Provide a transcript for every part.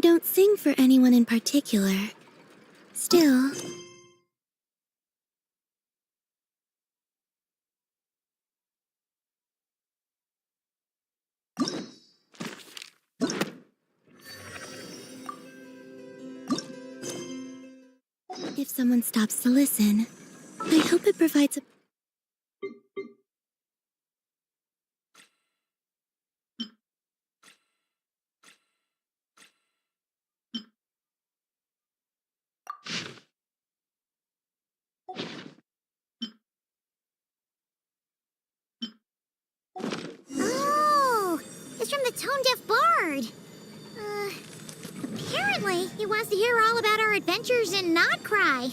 don't sing for anyone in particular. Still... If someone stops to listen, I hope it provides a... Oh! It's from the tone-deaf bard! Apparently, he wants to hear all about our adventures in Not Cry.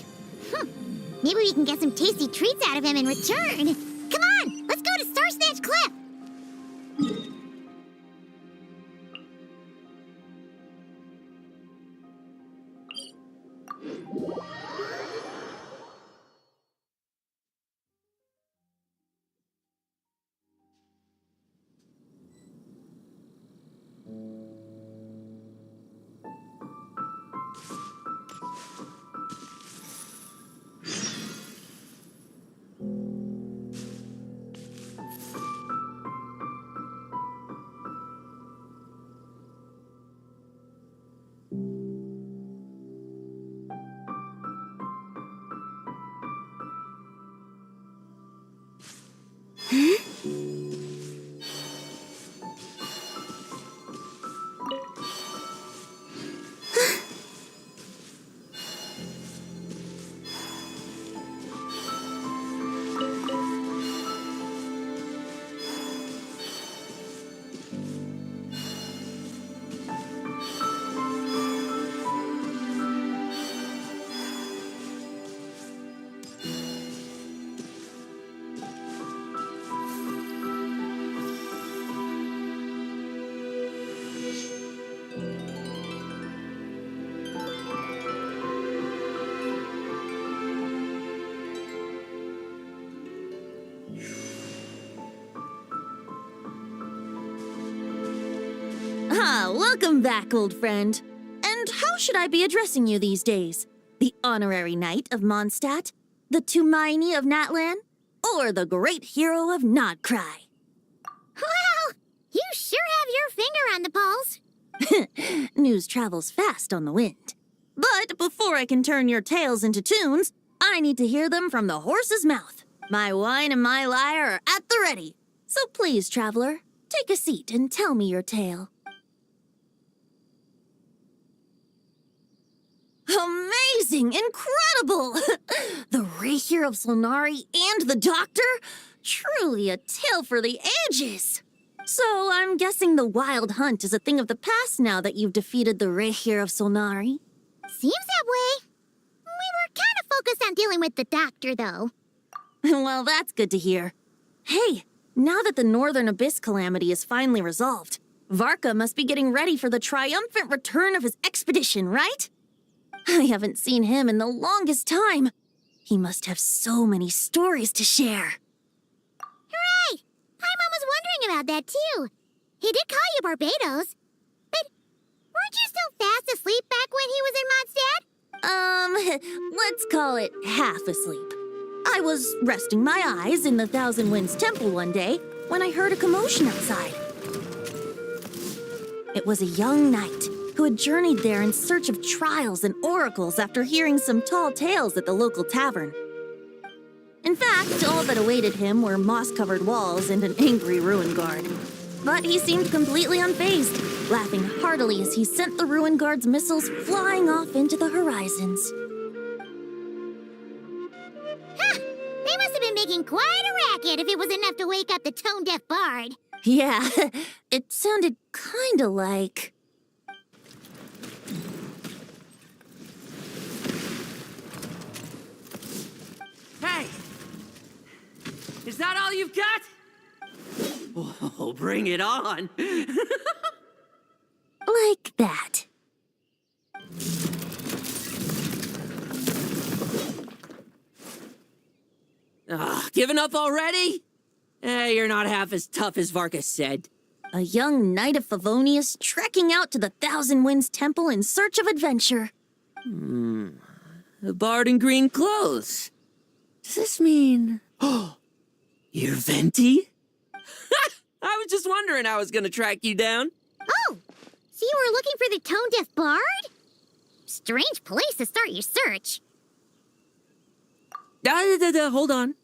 Maybe we can get some tasty treats out of him in return. Come on, let's go to Star Snatch Cliff! Welcome back, old friend. And how should I be addressing you these days? The honorary knight of Mondstadt? The Tumaini of Natlan? Or the great hero of Nodcry? Well, you sure have your finger on the pulse. News travels fast on the wind. But before I can turn your tales into tunes, I need to hear them from the horse's mouth. My wine and my lyre are at the ready. So please, traveler, take a seat and tell me your tale. Amazing! Incredible! The Rahier of Solnari and the Doctor? Truly a tale for the ages! So I'm guessing the wild hunt is a thing of the past now that you've defeated the Rahier of Solnari? Seems that way. We were kind of focused on dealing with the Doctor, though. Well, that's good to hear. Hey, now that the Northern Abyss calamity is finally resolved, Varka must be getting ready for the triumphant return of his expedition, right? I haven't seen him in the longest time. He must have so many stories to share. Hooray! Paimon was wondering about that, too. He did call you Barbados. But weren't you still fast asleep back when he was in Mondstadt? Let's call it half asleep. I was resting my eyes in the Thousand Winds Temple one day when I heard a commotion outside. It was a young knight who had journeyed there in search of trials and oracles after hearing some tall tales at the local tavern. In fact, all that awaited him were moss-covered walls and an angry ruin guard. But he seemed completely unfazed, laughing heartily as he sent the ruin guard's missiles flying off into the horizons. Huh! They must have been making quite a racket if it was enough to wake up the tone-deaf bard. Yeah, it sounded kinda like... Hey! Is that all you've got? Oh, bring it on! like that. Giving up already? You're not half as tough as Varka said. A young knight of Favonius trekking out to the Thousand Winds Temple in search of adventure. A bard in green clothes. Does this mean... Oh, you're Venti? I was just wondering how I was gonna track you down. Oh, so you were looking for the tone-deaf bard? Strange place to start your search. Hold on.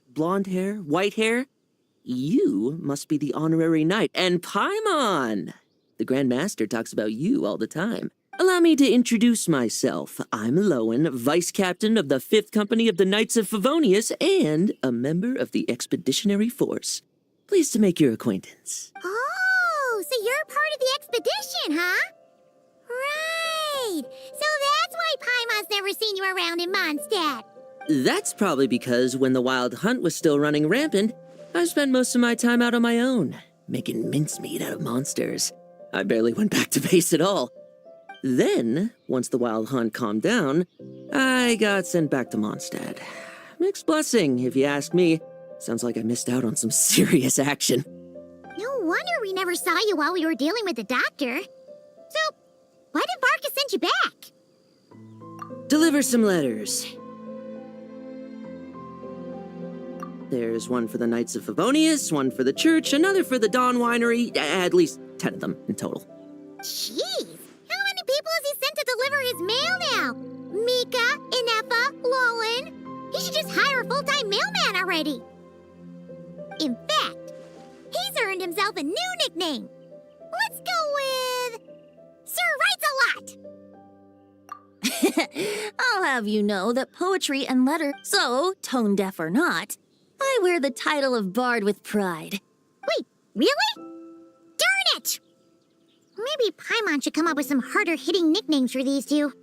Blonde hair, white hair. You must be the honorary knight, and Paimon! The Grand Master talks about you all the time. Allow me to introduce myself. I'm Lowen, Vice Captain of the 5th Company of the Knights of Favonius, and a member of the Expeditionary Force. Pleased to make your acquaintance. Oh, so you're part of the expedition, huh? Right. So that's why Paimon's never seen you around in Mondstadt. That's probably because when the Wild Hunt was still running rampant, I spent most of my time out on my own, making mincemeat out of monsters. I barely went back to base at all. Then, once the Wild Hunt calmed down, I got sent back to Mondstadt. Mixed blessing, if you ask me. Sounds like I missed out on some serious action. No wonder we never saw you while we were dealing with the doctor. So, why did Varka send you back? Deliver some letters. There's one for the Knights of Favonius, one for the church, another for the Dawn Winery, at least 10 of them in total. Jeez, how many people has he sent to deliver his mail now? Mika, Inefa, Lowen. He should just hire a full-time mailman already. In fact, he's earned himself a new nickname. Let's go with Sir Writes a Lot. I'll have you know that poetry and letter, so tone deaf or not, I wear the title of Bard with pride. Wait, really? Darn it! Maybe Paimon should come up with some harder-hitting nicknames for these two.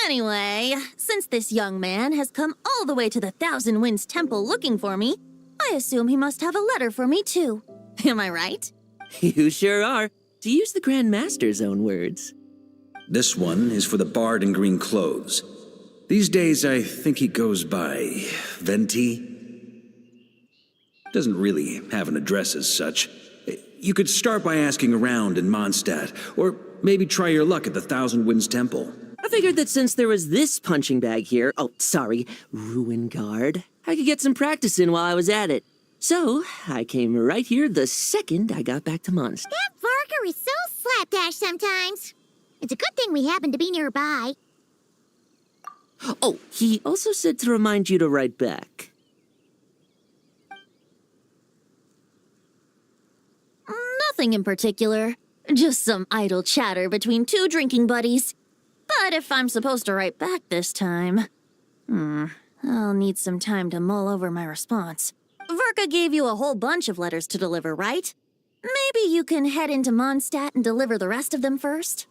Anyway, since this young man has come all the way to the Thousand Winds Temple looking for me, I assume he must have a letter for me too. Am I right? You sure are, to use the Grand Master's own words. This one is for the bard in green clothes. These days, I think he goes by Venti. Doesn't really have an address as such. You could start by asking around in Mondstadt, or maybe try your luck at the Thousand Winds Temple. I figured that since there was this punching bag here, Ruin Guard, I could get some practice in while I was at it. So, I came right here the second I got back to Mondstadt. That Varka is so slapdash sometimes. It's a good thing we happen to be nearby. Oh, he also said to remind you to write back. Nothing in particular. Just some idle chatter between two drinking buddies. But if I'm supposed to write back this time... I'll need some time to mull over my response. Varka gave you a whole bunch of letters to deliver, right? Maybe you can head into Mondstadt and deliver the rest of them first?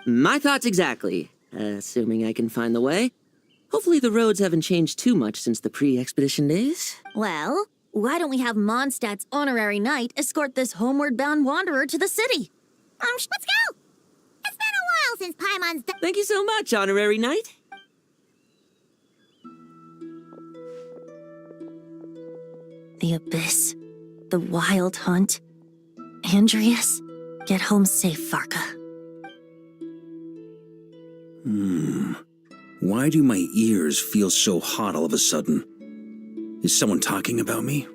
My thoughts exactly, assuming I can find the way. Hopefully the roads haven't changed too much since the pre-expedition days. Well, why don't we have Mondstadt's honorary knight escort this homeward-bound wanderer to the city? Let's go! It's been a while since Paimon's done. Thank you so much, honorary knight. The Abyss, the Wild Hunt, Andreas, get home safe, Varka. Why do my ears feel so hot all of a sudden? Is someone talking about me?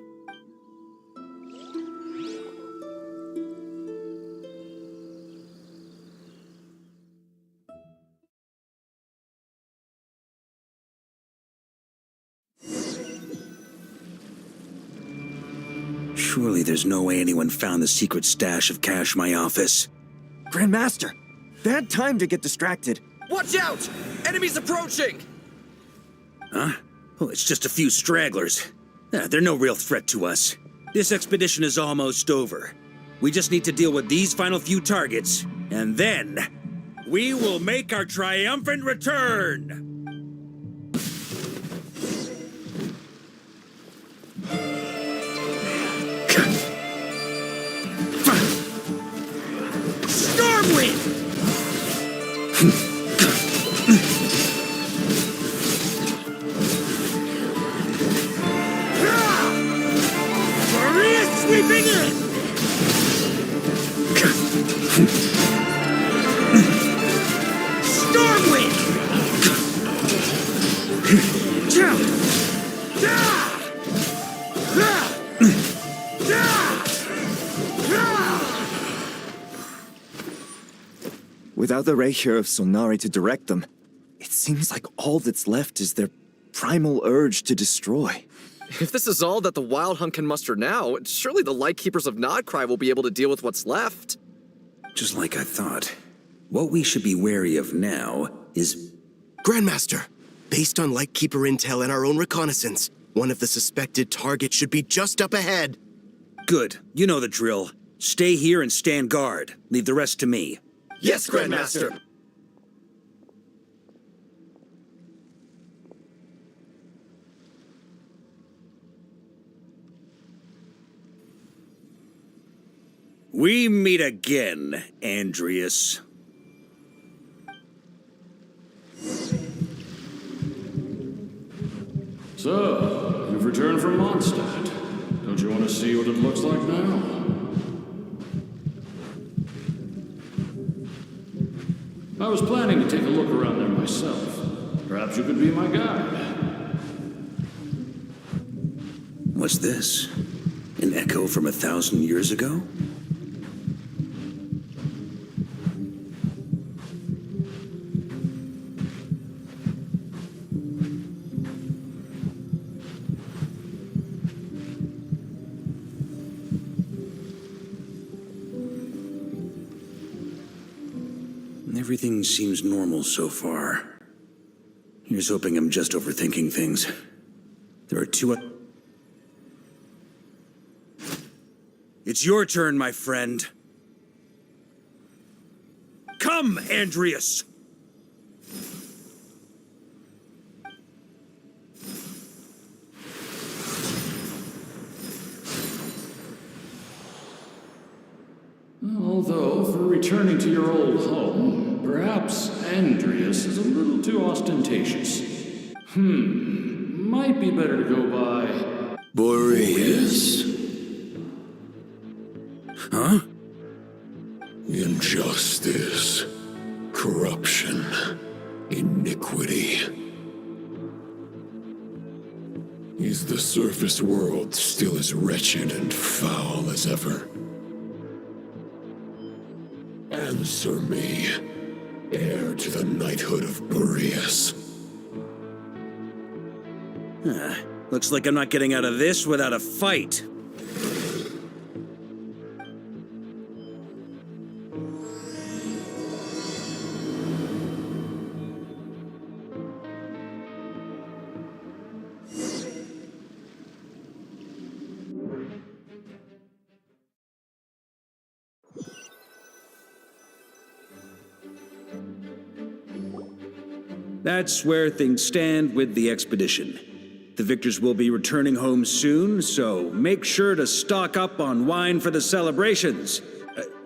Surely there's no way anyone found the secret stash of cash in my office. Grandmaster, bad time to get distracted. Watch out! Enemies approaching! Huh? Oh, it's just a few stragglers. They're no real threat to us. This expedition is almost over. We just need to deal with these final few targets, and then we will make our triumphant return! Stormwind! Maria sweeping in! Without the ray here of Solnari to direct them, it seems like all that's left is their primal urge to destroy. If this is all that the Wild Hunt can muster now, surely the Lightkeepers of Nodcry will be able to deal with what's left. Just like I thought. What we should be wary of now is... Grandmaster, based on Lightkeeper intel and our own reconnaissance, one of the suspected targets should be just up ahead. Good. You know the drill. Stay here and stand guard. Leave the rest to me. Yes, Grandmaster! We meet again, Andreas. So, you've returned from Mondstadt. Don't you want to see what it looks like now? I was planning to take a look around there myself. Perhaps you could be my guide. What's this? An echo from 1,000 years ago? Everything seems normal so far. Here's hoping I'm just overthinking things. There are two... It's your turn, my friend. Come, Andreas! Although, for returning to your old home, perhaps Andreas is a little too ostentatious. Might be better to go by... Boreas. Huh? Injustice, corruption, iniquity. Is the surface world still as wretched and foul as ever? Answer me, heir to the knighthood of Boreas. Looks like I'm not getting out of this without a fight. That's where things stand with the expedition. The victors will be returning home soon, so make sure to stock up on wine for the celebrations.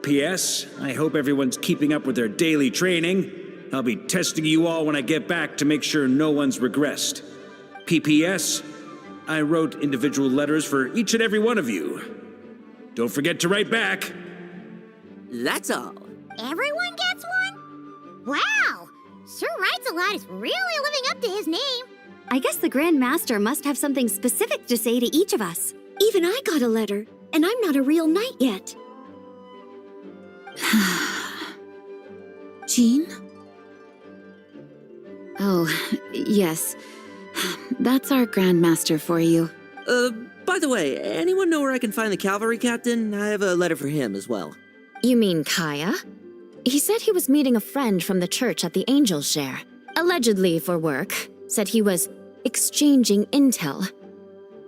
P.S. I hope everyone's keeping up with their daily training. I'll be testing you all when I get back to make sure no one's regressed. P.P.S. I wrote individual letters for each and every one of you. Don't forget to write back. That's all. Everyone gets one? Wow! Sir Writes-A-Lot is really living up to his name. I guess the Grand Master must have something specific to say to each of us. Even I got a letter, and I'm not a real knight yet. Jean? Oh, yes. That's our Grand Master for you. By the way, anyone know where I can find the cavalry captain? I have a letter for him as well. You mean Kaya? He said he was meeting a friend from the church at the Angel Share. Allegedly for work. Said he was exchanging intel.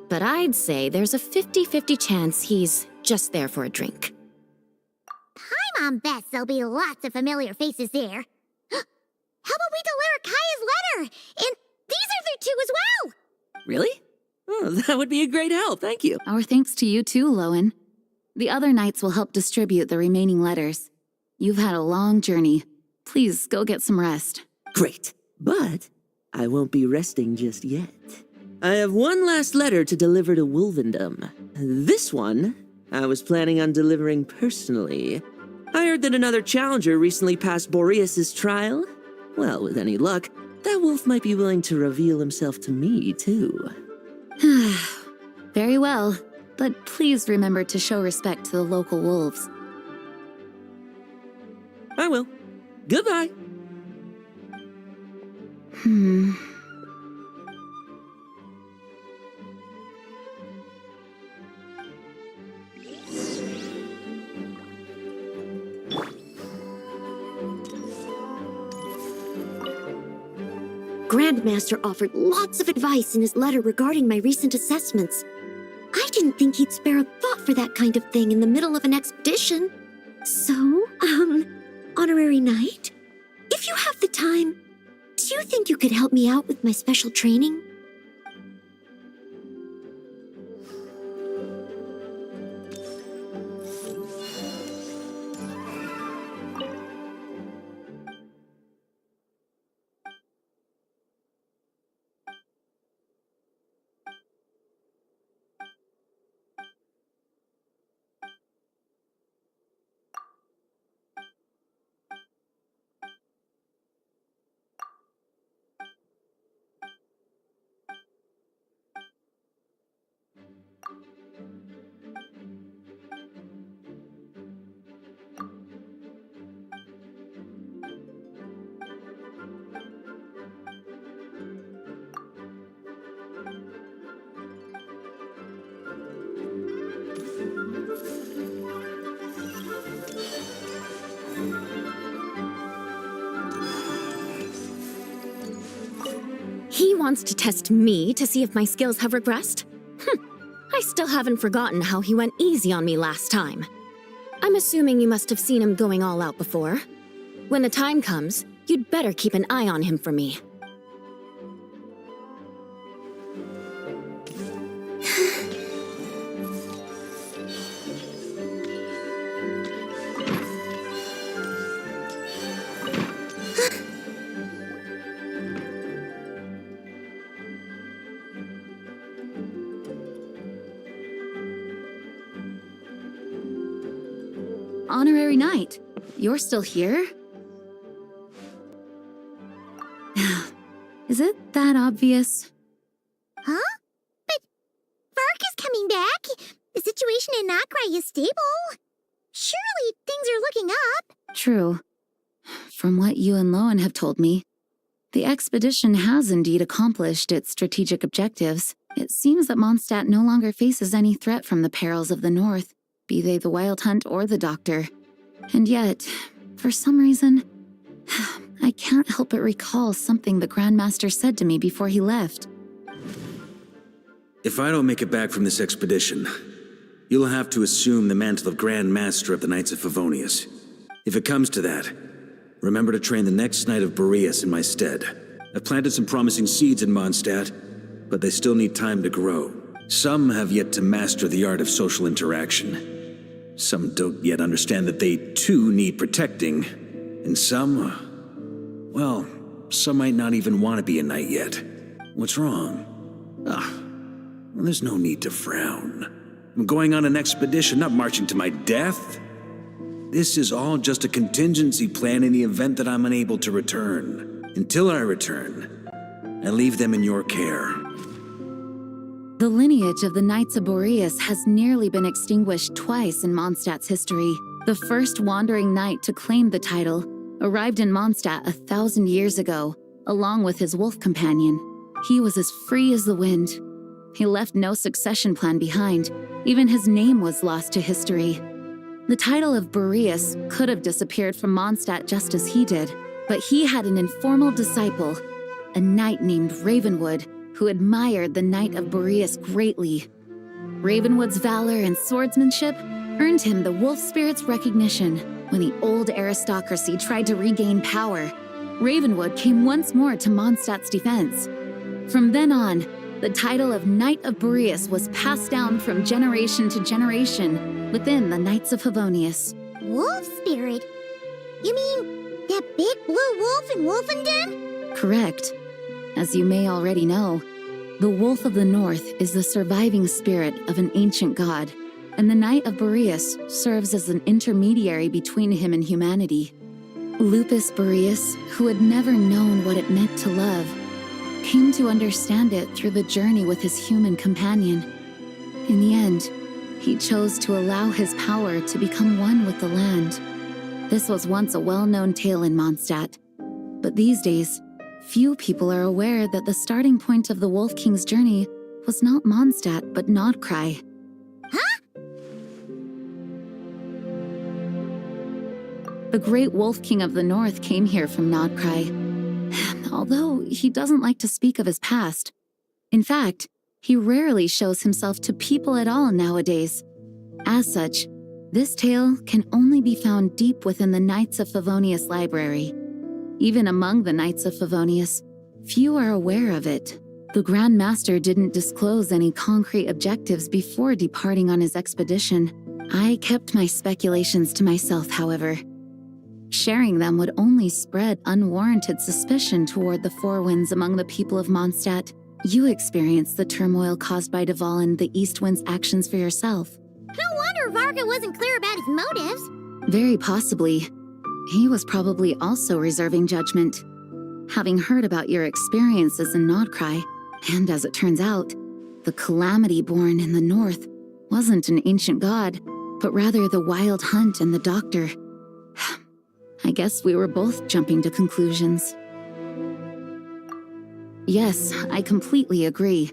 But I'd say there's a 50-50 chance he's just there for a drink. Hi, Mom Beth. There'll be lots of familiar faces there. How about we deliver Kaya's letter? And these are there too as well. Really? Oh, that would be a great help, thank you. Our thanks to you too, Lowen. The other knights will help distribute the remaining letters. You've had a long journey. Please go get some rest. Great, but I won't be resting just yet. I have one last letter to deliver to Wolvendom. This one, I was planning on delivering personally. I heard that another challenger recently passed Boreas' trial. Well, with any luck, that wolf might be willing to reveal himself to me, too. Very well, but please remember to show respect to the local wolves. I will. Goodbye. Grandmaster offered lots of advice in his letter regarding my recent assessments. I didn't think he'd spare a thought for that kind of thing in the middle of an expedition. So, Honorary Knight, if you have the time, do you think you could help me out with my special training? He wants to test me to see if my skills have regressed? I still haven't forgotten how he went easy on me last time. I'm assuming you must have seen him going all out before. When the time comes, you'd better keep an eye on him for me. Honorary Knight, you're still here? Is it that obvious? Huh? But Varka's coming back. The situation in Nakrai is stable. Surely things are looking up. True. From what you and Lowen have told me, the expedition has indeed accomplished its strategic objectives. It seems that Mondstadt no longer faces any threat from the perils of the North, be they the Wild Hunt or the Doctor. And yet, for some reason, I can't help but recall something the Grandmaster said to me before he left. If I don't make it back from this expedition, you'll have to assume the mantle of Grand Master of the Knights of Favonius. If it comes to that, remember to train the next Knight of Boreas in my stead. I've planted some promising seeds in Mondstadt, but they still need time to grow. Some have yet to master the art of social interaction. Some don't yet understand that they, too, need protecting. And some, well, some might not even want to be a knight yet. What's wrong? Well, there's no need to frown. I'm going on an expedition, not marching to my death. This is all just a contingency plan in the event that I'm unable to return. Until I return, I leave them in your care. The lineage of the Knights of Boreas has nearly been extinguished twice in Mondstadt's history. The first wandering knight to claim the title arrived in Mondstadt 1,000 years ago, along with his wolf companion. He was as free as the wind. He left no succession plan behind. Even his name was lost to history. The title of Boreas could have disappeared from Mondstadt just as he did, but he had an informal disciple, a knight named Ravenwood, who admired the Knight of Boreas greatly. Ravenwood's valor and swordsmanship earned him the wolf spirit's recognition. When the old aristocracy tried to regain power, Ravenwood came once more to Mondstadt's defense. From then on, the title of Knight of Boreas was passed down from generation to generation within the Knights of Favonius. Wolf spirit? You mean that big blue wolf in Wolfenden? Correct. As you may already know, the Wolf of the North is the surviving spirit of an ancient god, and the Knight of Boreas serves as an intermediary between him and humanity. Lupus Boreas, who had never known what it meant to love, came to understand it through the journey with his human companion. In the end, he chose to allow his power to become one with the land. This was once a well-known tale in Mondstadt, but these days, few people are aware that the starting point of the Wolf King's journey was not Mondstadt, but Nodcry. The great Wolf King of the North came here from Nodcry, although he doesn't like to speak of his past. In fact, he rarely shows himself to people at all nowadays. As such, this tale can only be found deep within the Knights of Favonius library. Even among the Knights of Favonius, few are aware of it. The Grand Master didn't disclose any concrete objectives before departing on his expedition. I kept my speculations to myself, however. Sharing them would only spread unwarranted suspicion toward the Four Winds among the people of Mondstadt. You experienced the turmoil caused by Duval and the East Wind's actions for yourself. No wonder Varka wasn't clear about his motives. Very possibly. He was probably also reserving judgment. Having heard about your experiences in Nodcry, and as it turns out, the calamity born in the north wasn't an ancient god, but rather the Wild Hunt and the Doctor. I guess we were both jumping to conclusions. Yes, I completely agree.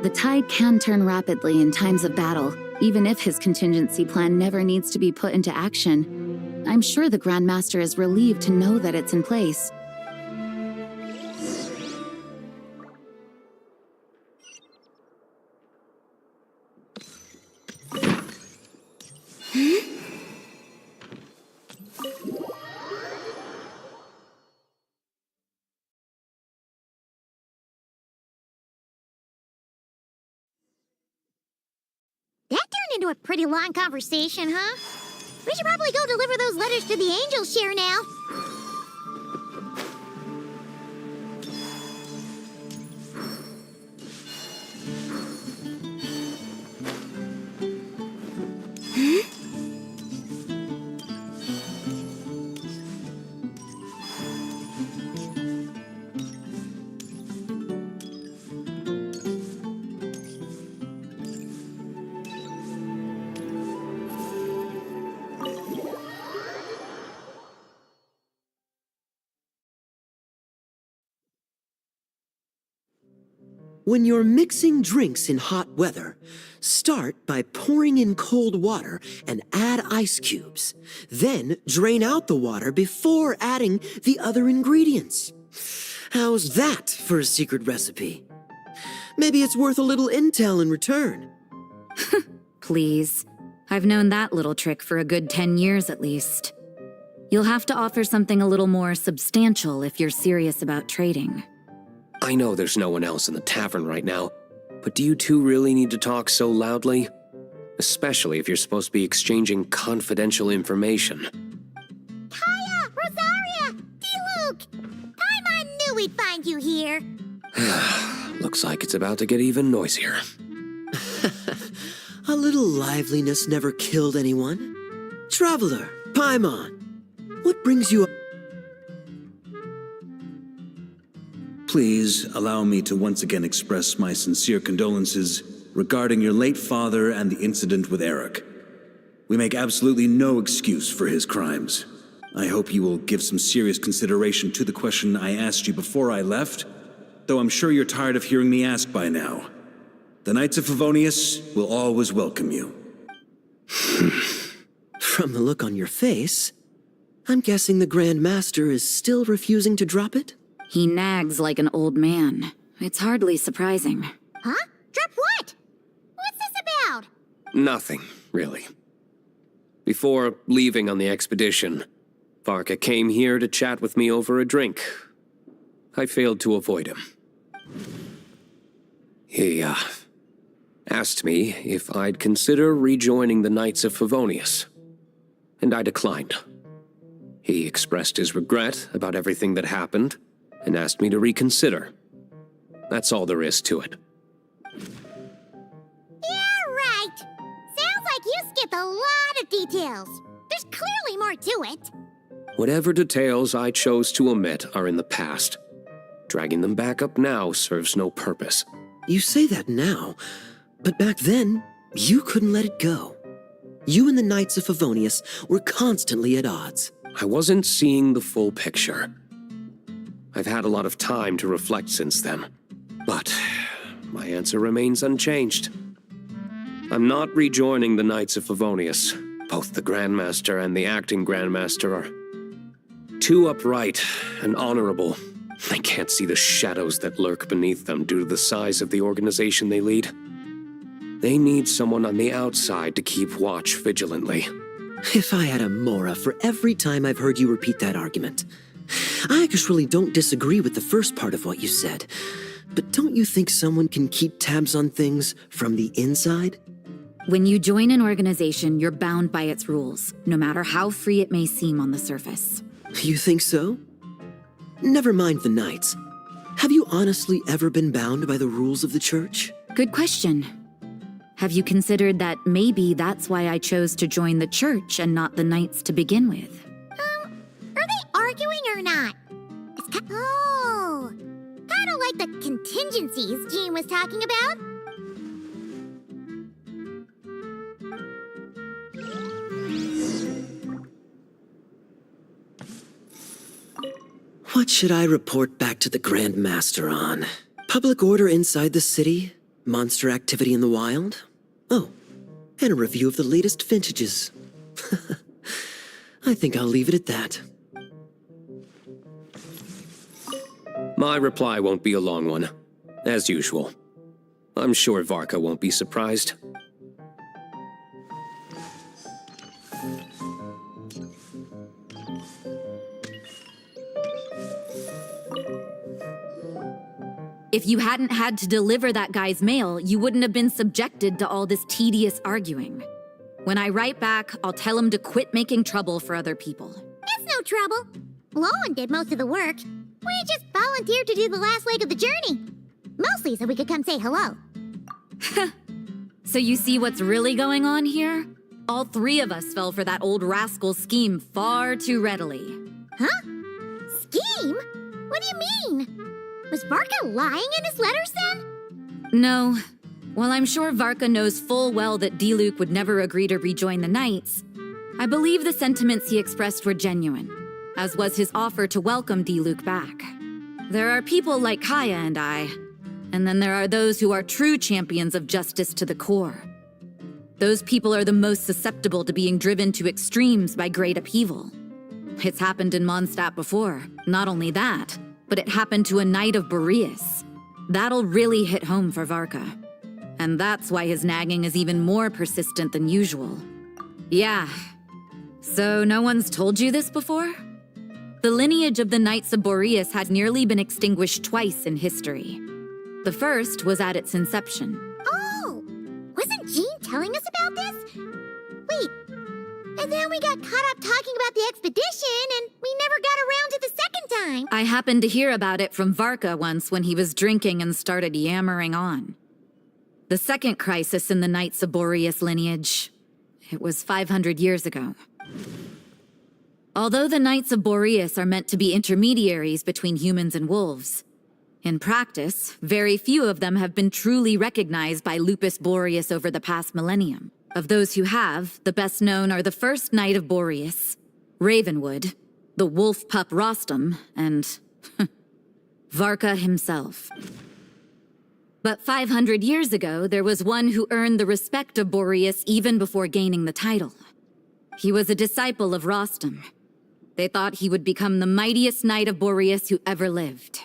The tide can turn rapidly in times of battle, even if his contingency plan never needs to be put into action. I'm sure the Grand Master is relieved to know that it's in place. That turned into a pretty long conversation, huh? We should probably go deliver those letters to the Angel Share now. When you're mixing drinks in hot weather, start by pouring in cold water and add ice cubes. Then drain out the water before adding the other ingredients. How's that for a secret recipe? Maybe it's worth a little intel in return. Please. I've known that little trick for a good 10 years at least. You'll have to offer something a little more substantial if you're serious about trading. I know there's no one else in the tavern right now, but do you two really need to talk so loudly? Especially if you're supposed to be exchanging confidential information. Kaya! Rosaria! D-Luke! Paimon knew we'd find you here. Looks like it's about to get even noisier. A little liveliness never killed anyone. Traveler, Paimon, what brings you up? Please allow me to once again express my sincere condolences regarding your late father and the incident with Eric. We make absolutely no excuse for his crimes. I hope you will give some serious consideration to the question I asked you before I left, though I'm sure you're tired of hearing me ask by now. The Knights of Favonius will always welcome you. From the look on your face, I'm guessing the Grand Master is still refusing to drop it? He nags like an old man. It's hardly surprising. Huh? Drop what? What's this about? Nothing, really. Before leaving on the expedition, Varka came here to chat with me over a drink. I failed to avoid him. He, asked me if I'd consider rejoining the Knights of Favonius, and I declined. He expressed his regret about everything that happened, and asked me to reconsider. That's all there is to it. Yeah, right. Sounds like you skipped a lot of details. There's clearly more to it. Whatever details I chose to omit are in the past. Dragging them back up now serves no purpose. You say that now, but back then, you couldn't let it go. You and the Knights of Favonius were constantly at odds. I wasn't seeing the full picture. I've had a lot of time to reflect since then, but my answer remains unchanged. I'm not rejoining the Knights of Favonius. Both the Grandmaster and the acting Grandmaster are too upright and honorable. I can't see the shadows that lurk beneath them due to the size of the organization they lead. They need someone on the outside to keep watch vigilantly. If I had a Mora for every time I've heard you repeat that argument. I actually don't disagree with the first part of what you said, but don't you think someone can keep tabs on things from the inside? When you join an organization, you're bound by its rules, no matter how free it may seem on the surface. You think so? Never mind the Knights. Have you honestly ever been bound by the rules of the Church? Good question. Have you considered that maybe that's why I chose to join the Church and not the Knights to begin with? Are they arguing or not? Kind of like the contingencies Jean was talking about. What should I report back to the Grand Master on? Public order inside the city? Monster activity in the wild? Oh, and a review of the latest vintages. I think I'll leave it at that. My reply won't be a long one, as usual. I'm sure Varka won't be surprised. If you hadn't had to deliver that guy's mail, you wouldn't have been subjected to all this tedious arguing. When I write back, I'll tell him to quit making trouble for other people. It's no trouble. Lowen did most of the work. We just volunteered to do the last leg of the journey. Mostly so we could come say hello. So you see what's really going on here? All three of us fell for that old rascal's scheme far too readily. Huh? Scheme? What do you mean? Was Varka lying in his letters then? No. While I'm sure Varka knows full well that Diluc would never agree to rejoin the Knights, I believe the sentiments he expressed were genuine, as was his offer to welcome Diluc back. There are people like Kaya and I, and then there are those who are true champions of justice to the core. Those people are the most susceptible to being driven to extremes by great upheaval. It's happened in Mondstadt before. Not only that, but it happened to a Knight of Boreas. That'll really hit home for Varka. And that's why his nagging is even more persistent than usual. Yeah. So no one's told you this before? The lineage of the Knights of Boreas had nearly been extinguished twice in history. The first was at its inception. Oh! Wasn't Jean telling us about this? Wait, and then we got caught up talking about the expedition, and we never got around to the second time. I happened to hear about it from Varka once when he was drinking and started yammering on. The second crisis in the Knights of Boreas lineage. It was 500 years ago. Although the Knights of Boreas are meant to be intermediaries between humans and wolves, in practice, very few of them have been truly recognized by Lupus Boreas over the past millennium. Of those who have, the best known are the first Knight of Boreas, Ravenwood, the wolf pup Rostam, and Varka himself. But 500 years ago, there was one who earned the respect of Boreas even before gaining the title. He was a disciple of Rostam. They thought he would become the mightiest Knight of Boreas who ever lived.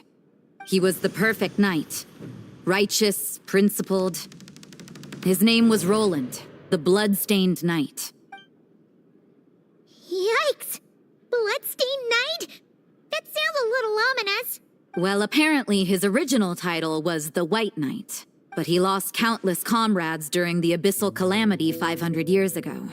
He was the perfect knight, righteous, principled. His name was Roland, the blood-stained knight. Yikes! Bloodstained Knight? That sounds a little ominous. Well, apparently his original title was the White Knight, but he lost countless comrades during the Abyssal Calamity 500 years ago,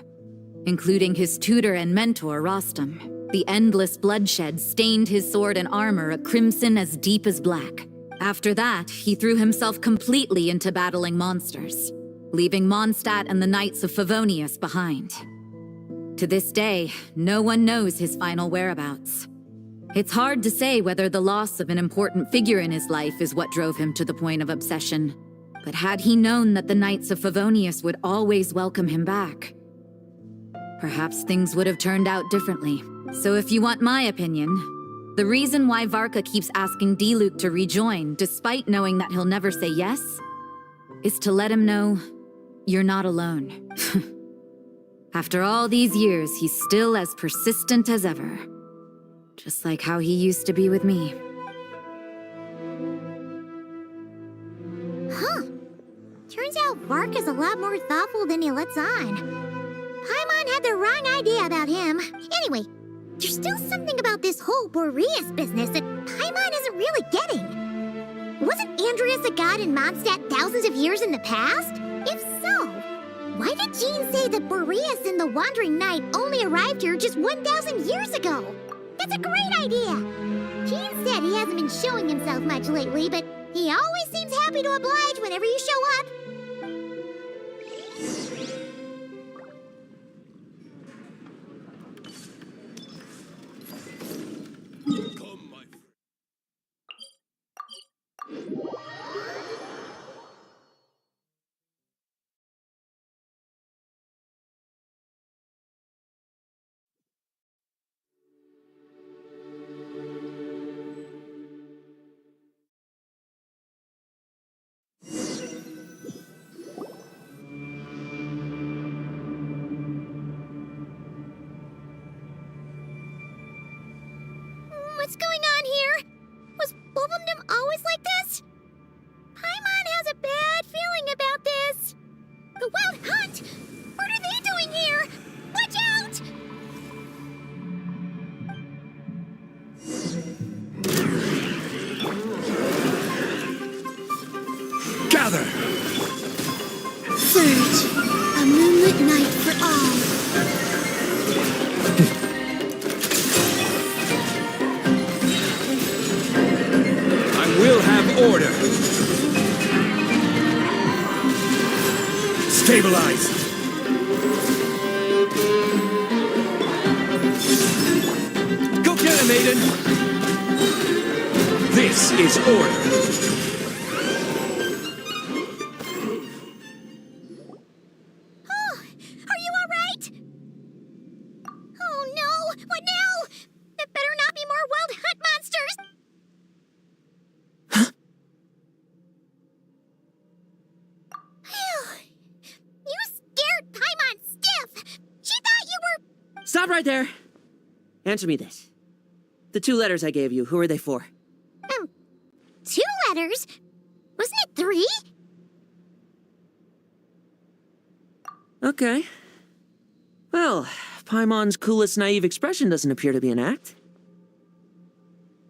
including his tutor and mentor, Rostam. The endless bloodshed stained his sword and armor a crimson as deep as black. After that, he threw himself completely into battling monsters, leaving Mondstadt and the Knights of Favonius behind. To this day, no one knows his final whereabouts. It's hard to say whether the loss of an important figure in his life is what drove him to the point of obsession. But had he known that the Knights of Favonius would always welcome him back, perhaps things would have turned out differently. So if you want my opinion, the reason why Varka keeps asking Diluc to rejoin, despite knowing that he'll never say yes, is to let him know you're not alone. After all these years, he's still as persistent as ever. Just like how he used to be with me. Huh. Turns out Varka's a lot more thoughtful than he lets on. Paimon had the wrong idea about him. Anyway, there's still something about this whole Boreas business that Paimon isn't really getting. Wasn't Andreas a god in Mondstadt thousands of years in the past? If so, why did Jean say that Boreas and the Wandering Knight only arrived here just 1,000 years ago? That's a great idea! Jean said he hasn't been showing himself much lately, but he always seems happy to oblige whenever you show up. What's going on here? Was Wolfendom always like this? Paimon has a bad feeling about this. The Wild Hunt? What are they doing here? Watch out! Gather! Surge, a moonlit night for all. We'll have order. Stabilize. Go get him, Aiden. This is order. Oh, are you all right? Oh no, what now? There better not be more Wild Hunt monsters. Stop right there! Answer me this. The 2 letters I gave you, who are they for? 2 letters? Wasn't it 3? Okay. Well, Paimon's coolest naive expression doesn't appear to be an act.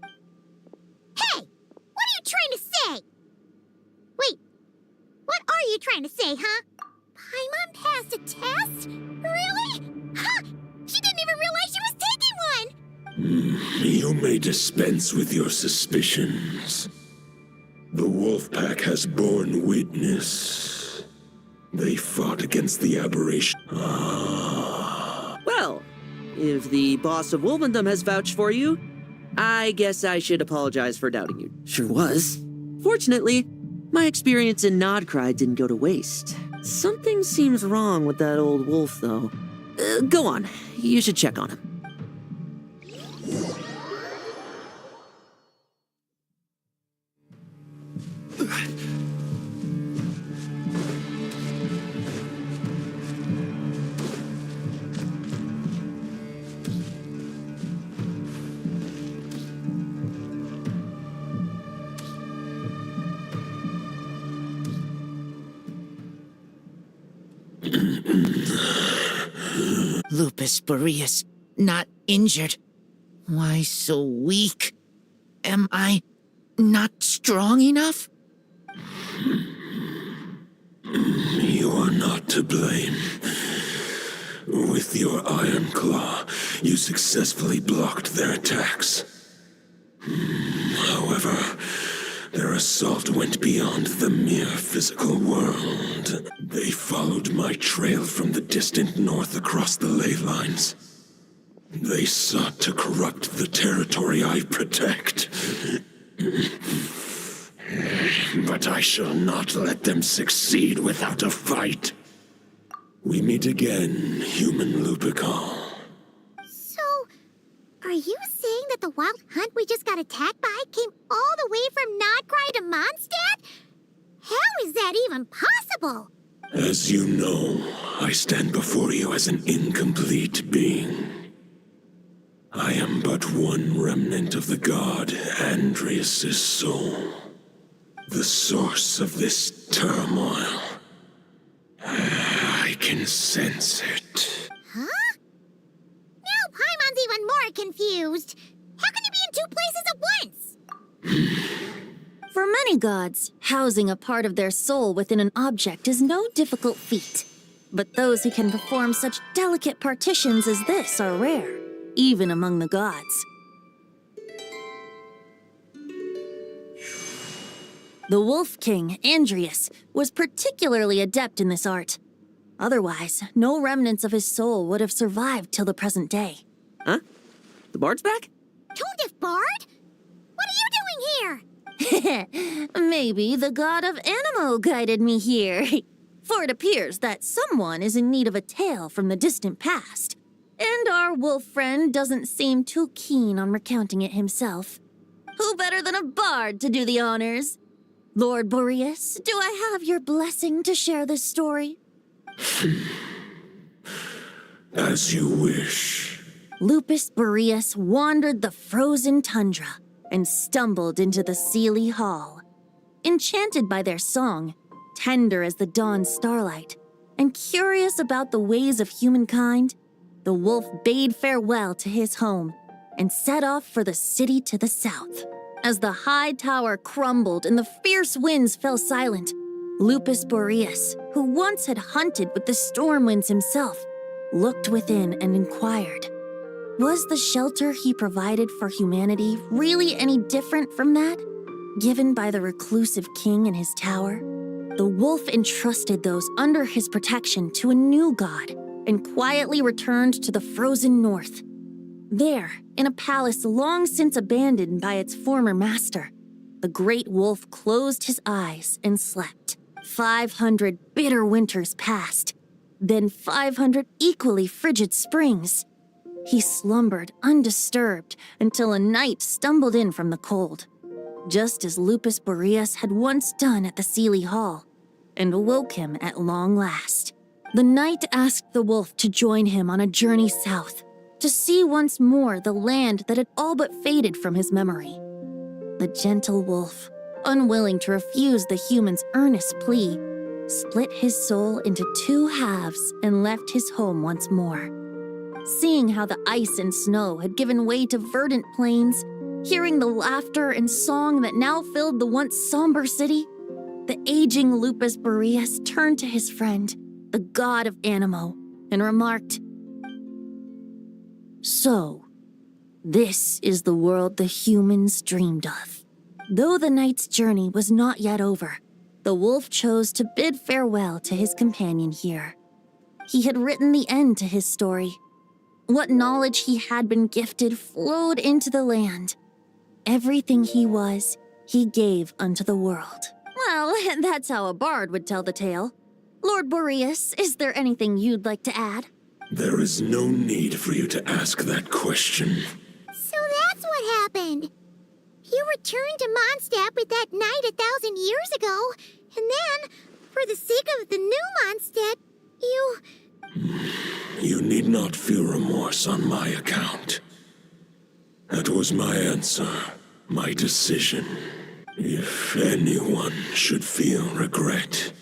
Hey! What are you trying to say? Wait, what are you trying to say, huh? Paimon passed a test? Really? Ha! She didn't even realize she was taking one! You may dispense with your suspicions. The wolf pack has borne witness. They fought against the aberration. Well, if the boss of Wolvendom has vouched for you, I guess I should apologize for doubting you. Sure was. Fortunately, my experience in Nodcry didn't go to waste. Something seems wrong with that old wolf, though. Go on. You should check on him. Lupus Boreas, not injured. Why so weak? Am I not strong enough? You are not to blame. With your Iron Claw, you successfully blocked their attacks. However, their assault went beyond the mere physical world. They followed my trail from the distant north across the ley lines. They sought to corrupt the territory I protect. But I shall not let them succeed without a fight. We meet again, human Lupical. So, are you saying that the wild hunt we just got attacked by came all the way from Nodcry to Mondstadt? How is that even possible? As you know, I stand before you as an incomplete being. I am but one remnant of the god Andrias' soul. The source of this turmoil. I can sense it. Huh? Now Paimon's even more confused. How can he be in two places at once? For many gods, housing a part of their soul within an object is no difficult feat. But those who can perform such delicate partitions as this are rare, even among the gods. The Wolf King, Andrias, was particularly adept in this art. Otherwise, no remnants of his soul would have survived till the present day. Huh? The bard's back? Tondef Bard? What are you doing here? Maybe the god of Animo guided me here. For it appears that someone is in need of a tale from the distant past. And our wolf friend doesn't seem too keen on recounting it himself. Who better than a bard to do the honors? Lord Boreas, do I have your blessing to share this story? As you wish. Lupus Boreas wandered the frozen tundra and stumbled into the Seelie Hall. Enchanted by their song, tender as the dawn starlight, and curious about the ways of humankind, the wolf bade farewell to his home and set off for the city to the south. As the high tower crumbled and the fierce winds fell silent, Lupus Boreas, who once had hunted with the storm winds himself, looked within and inquired, was the shelter he provided for humanity really any different from that given by the reclusive king in his tower? The wolf entrusted those under his protection to a new god and quietly returned to the frozen north. There, in a palace long since abandoned by its former master, the great wolf closed his eyes and slept. 500 bitter winters passed, then 500 equally frigid springs. He slumbered undisturbed until a night stumbled in from the cold, just as Lupus Boreas had once done at the Seelie Hall, and awoke him at long last. The night asked the wolf to join him on a journey south, to see once more the land that had all but faded from his memory. The gentle wolf, unwilling to refuse the human's earnest plea, split his soul into two halves and left his home once more. Seeing how the ice and snow had given way to verdant plains, hearing the laughter and song that now filled the once somber city, the aging Lupus Boreas turned to his friend, the god of Animo, and remarked, "So, this is the world the humans dreamed of." Though the night's journey was not yet over, the wolf chose to bid farewell to his companion here. He had written the end to his story. What knowledge he had been gifted flowed into the land. Everything he was, he gave unto the world. Well, that's how a bard would tell the tale. Lord Boreas, is there anything you'd like to add? There is no need for you to ask that question. So that's what happened. You returned to Mondstadt with that night 1,000 years ago, and then, for the sake of the new Mondstadt, you... You need not feel remorse on my account. That was my answer, my decision. If anyone should feel regret,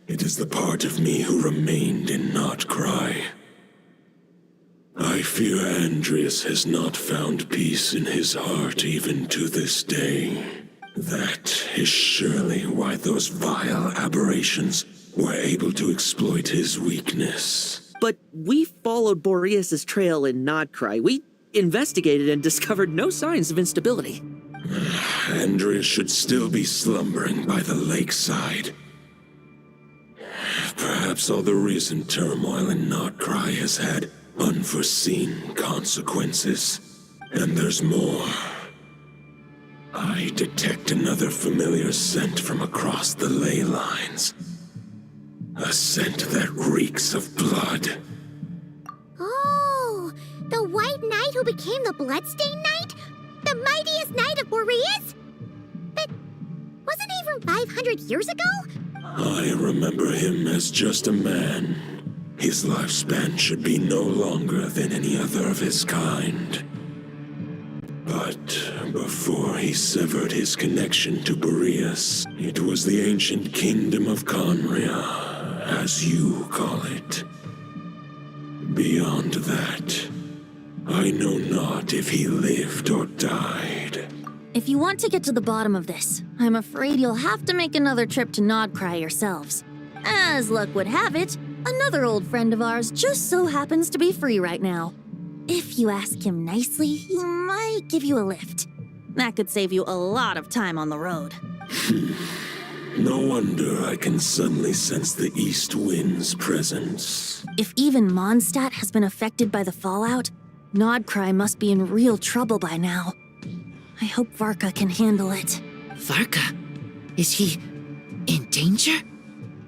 it is the part of me who remained in Nodcry. I fear Andrias has not found peace in his heart even to this day. That is surely why those vile aberrations were able to exploit his weakness. But we followed Boreas' trail in Nodcry. We investigated and discovered no signs of instability. Andrias should still be slumbering by the lakeside. Perhaps all the recent turmoil in Nodcry has had unforeseen consequences. And there's more. I detect another familiar scent from across the ley lines. A scent that reeks of blood. Oh, the White Knight who became the Bloodstained Knight? The mightiest knight of Boreas? But wasn't he from 500 years ago? I remember him as just a man. His lifespan should be no longer than any other of his kind. But before he severed his connection to Boreas, it was the ancient kingdom of Conria, as you call it. Beyond that, I know not if he lived or died. If you want to get to the bottom of this, I'm afraid you'll have to make another trip to Nodcry yourselves. As luck would have it, another old friend of ours just so happens to be free right now. If you ask him nicely, he might give you a lift. That could save you a lot of time on the road. No wonder I can suddenly sense the east wind's presence. If even Mondstadt has been affected by the fallout, Nodcry must be in real trouble by now. I hope Varka can handle it. Varka? Is he in danger?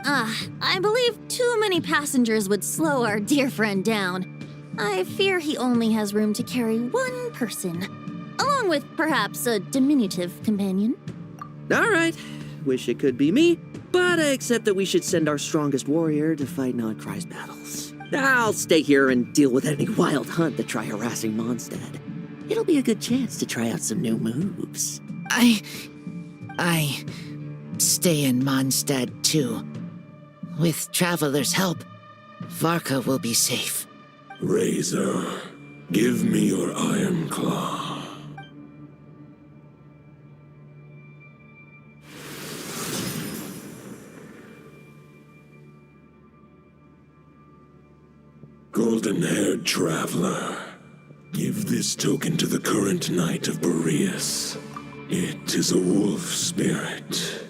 I believe too many passengers would slow our dear friend down. I fear he only has room to carry one person, along with perhaps a diminutive companion. All right. Wish it could be me, but I accept that we should send our strongest warrior to fight Nodcry's battles. I'll stay here and deal with any wild hunt that try harassing Mondstadt. It'll be a good chance to try out some new moves. I stay in Mondstadt too. With Traveler's help, Varka will be safe. Razor, give me your iron claw. Golden-haired traveler, give this token to the current knight of Boreas. It is a wolf spirit.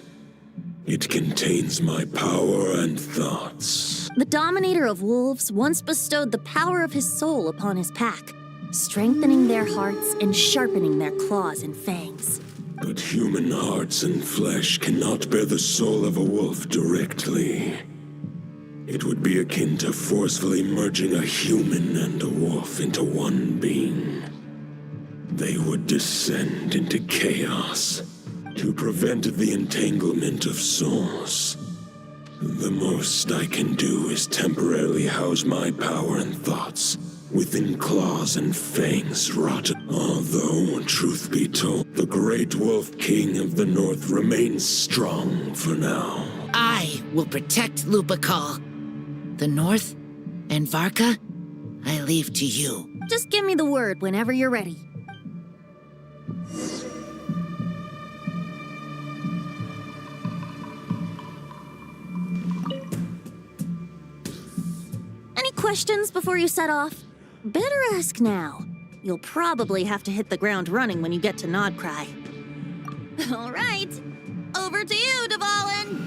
It contains my power and thoughts. The Dominator of Wolves once bestowed the power of his soul upon his pack, strengthening their hearts and sharpening their claws and fangs. But human hearts and flesh cannot bear the soul of a wolf directly. It would be akin to forcefully merging a human and a wolf into one being. They would descend into chaos to prevent the entanglement of souls. The most I can do is temporarily house my power and thoughts within claws and fangs wrought. Although, truth be told, the great wolf king of the north remains strong for now. I will protect Lupakal. The north and Varka, I leave to you. Just give me the word whenever you're ready. Any questions before you set off? Better ask now. You'll probably have to hit the ground running when you get to Nodcry. All right, over to you, Dvalin.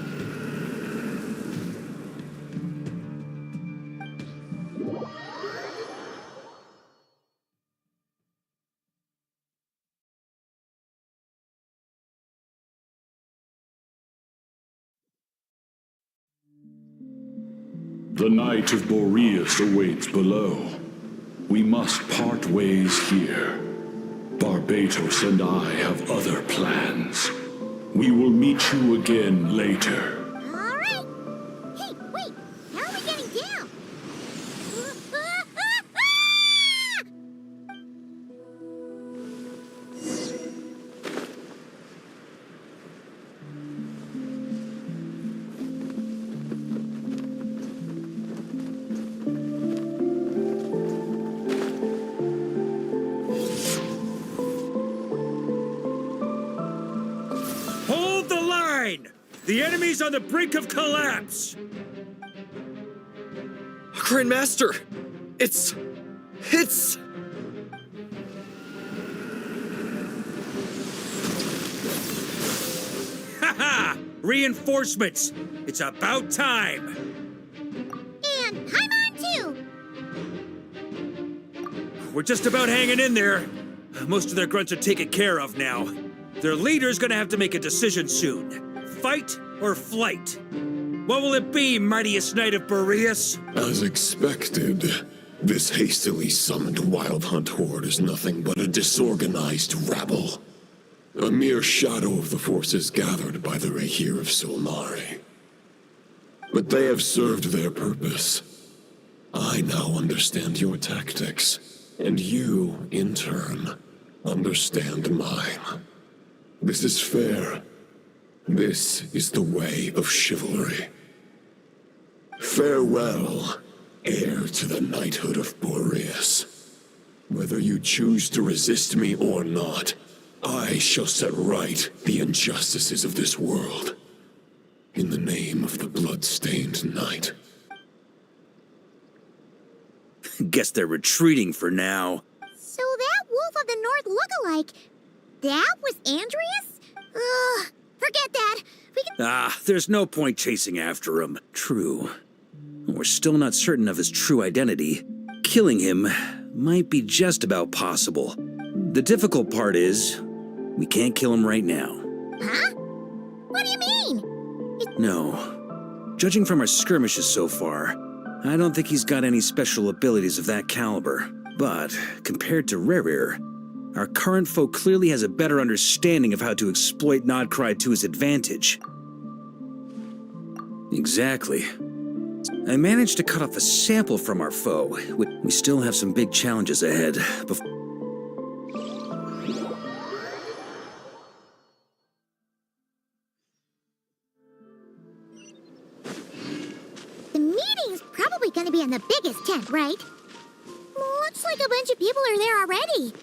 The Knight of Boreas awaits below. We must part ways here. Barbatos and I have other plans. We will meet you again later. All right. Hey, wait. How are we getting down? Hold the line! The enemy's on the brink of collapse! Grandmaster! It's... Haha! Reinforcements! It's about time! And I'm on too! We're just about hanging in there. Most of their grunts are taken care of now. Their leader's gonna have to make a decision soon. Fight or flight? What will it be, mightiest knight of Boreas? As expected, this hastily summoned Wild Hunt horde is nothing but a disorganized rabble. A mere shadow of the forces gathered by the Rahir of Solnari. But they have served their purpose. I now understand your tactics, and you, in turn, understand mine. This is fair. This is the way of chivalry. Farewell, heir to the knighthood of Boreas. Whether you choose to resist me or not, I shall set right the injustices of this world. In the name of the blood-stained knight. Guess they're retreating for now. So that Wolf of the North look-alike, that was Andreas? Ugh, forget that. We can... There's no point chasing after him. True. We're still not certain of his true identity. Killing him might be just about possible. The difficult part is, we can't kill him right now. Huh? What do you mean? No. Judging from our skirmishes so far, I don't think he's got any special abilities of that caliber. But, compared to Rarir, our current foe clearly has a better understanding of how to exploit Nodcry to his advantage. Exactly. I managed to cut off a sample from our foe. We still have some big challenges ahead before... The meeting's probably gonna be in the biggest tent, right? Looks like a bunch of people are there already.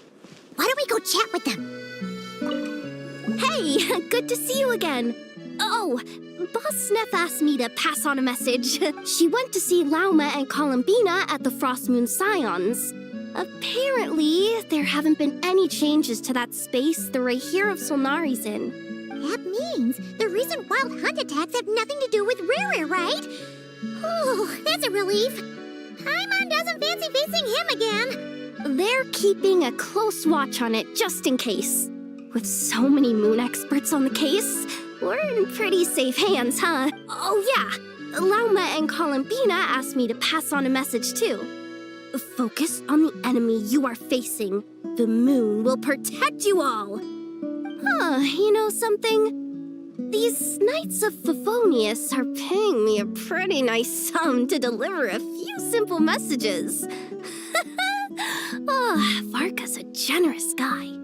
Why don't we go chat with them? Hey, good to see you again. Oh, Boss Sneff asked me to pass on a message. She went to see Lauma and Columbina at the Frost Moon Scions. Apparently, there haven't been any changes to that space the Rahir of Solnari's in. That means the recent Wild Hunt attacks have nothing to do with Rarir, right? Oh, that's a relief. Paimon doesn't fancy facing him again. They're keeping a close watch on it just in case. With so many moon experts on the case, we're in pretty safe hands, huh? Oh yeah, Lauma and Columbina asked me to pass on a message too. Focus on the enemy you are facing. The moon will protect you all. Huh, you know something? These Knights of Favonius are paying me a pretty nice sum to deliver a few simple messages. Oh, Varka's a generous guy.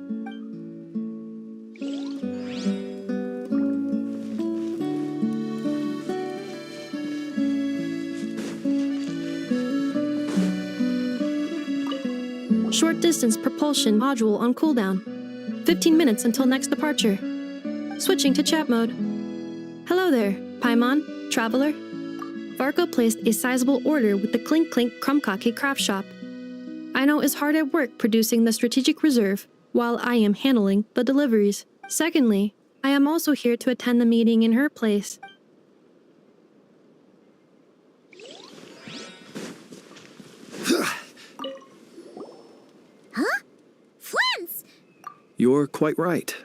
Short distance propulsion module on cooldown. 15 minutes until next departure. Switching to chat mode. Hello there, Paimon, Traveler. Varka placed a sizable order with the Clink Clink Krumkake craft shop. Aino is hard at work producing the strategic reserve, while I am handling the deliveries. Secondly, I am also here to attend the meeting in her place. Huh? Flint's! You're quite right.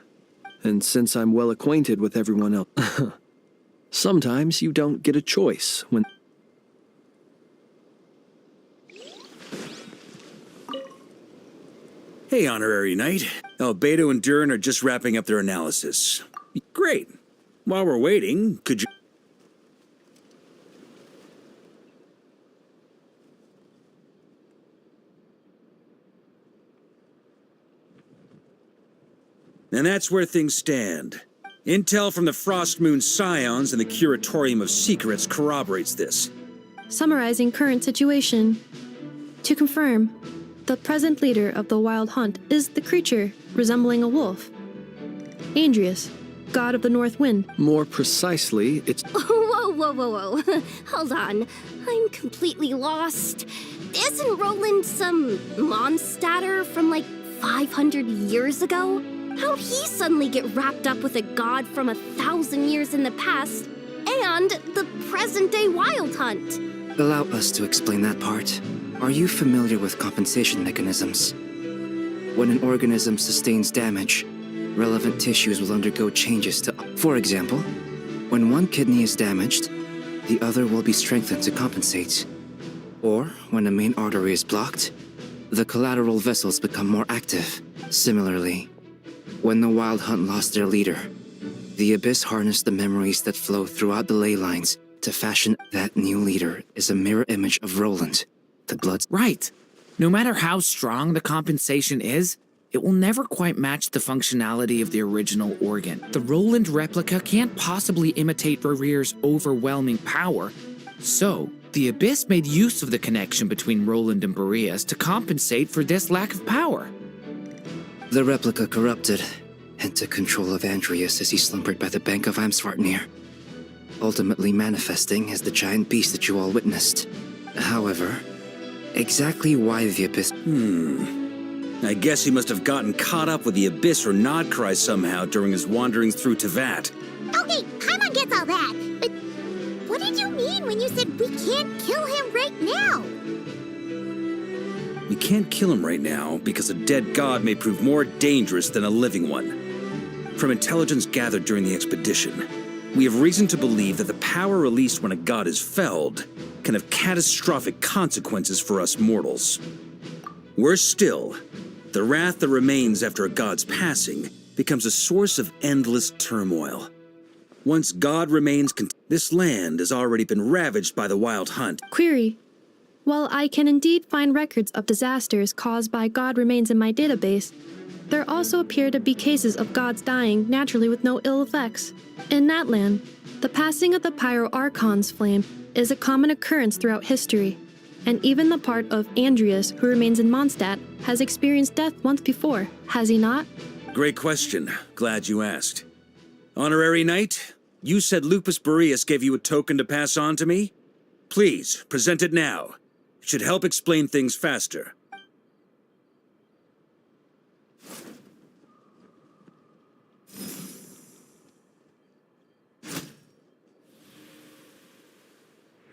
And since I'm well acquainted with everyone else, sometimes you don't get a choice when... Hey, Honorary Knight. Albedo and Durin are just wrapping up their analysis. Great. While we're waiting, could you... And that's where things stand. Intel from the Frost Moon Scions and the Curatorium of Secrets corroborates this. Summarizing current situation. To confirm, the present leader of the Wild Hunt is the creature resembling a wolf. Andreas, god of the North Wind. More precisely, it's... Whoa. Hold on. I'm completely lost. Isn't Roland some Mondstatter from like 500 years ago? How'd he suddenly get wrapped up with a god from 1,000 years in the past and the present-day Wild Hunt? Allow us to explain that part. Are you familiar with compensation mechanisms? When an organism sustains damage, relevant tissues will undergo changes to... For example, when one kidney is damaged, the other will be strengthened to compensate. Or, when a main artery is blocked, the collateral vessels become more active. Similarly, when the Wild Hunt lost their leader, the Abyss harnessed the memories that flow throughout the ley lines to fashion that new leader is a mirror image of Roland, the Blood's. Right. No matter how strong the compensation is, it will never quite match the functionality of the original organ. The Roland replica can't possibly imitate Barir's overwhelming power, so the Abyss made use of the connection between Roland and Boreas to compensate for this lack of power. The replica corrupted and took control of Andreas as he slumbered by the bank of Amsvartnir, ultimately manifesting as the giant beast that you all witnessed. However, exactly why the Abyss... I guess he must have gotten caught up with the Abyss or Nodcry somehow during his wanderings through Tevat. Okay, Paimon gets all that, but what did you mean when you said we can't kill him right now? We can't kill him right now because a dead god may prove more dangerous than a living one. From intelligence gathered during the expedition, we have reason to believe that the power released when a god is felled can have catastrophic consequences for us mortals. Worse still, the wrath that remains after a god's passing becomes a source of endless turmoil. Once God remains, this land has already been ravaged by the Wild Hunt. Query. While I can indeed find records of disasters caused by God remains in my database, there also appear to be cases of gods dying naturally with no ill effects. In that land, the passing of the Pyro Archon's flame is a common occurrence throughout history, and even the part of Andreas who remains in Mondstadt has experienced death once before, has he not? Great question. Glad you asked. Honorary Knight, you said Lupus Boreas gave you a token to pass on to me? Please, present it now. It should help explain things faster.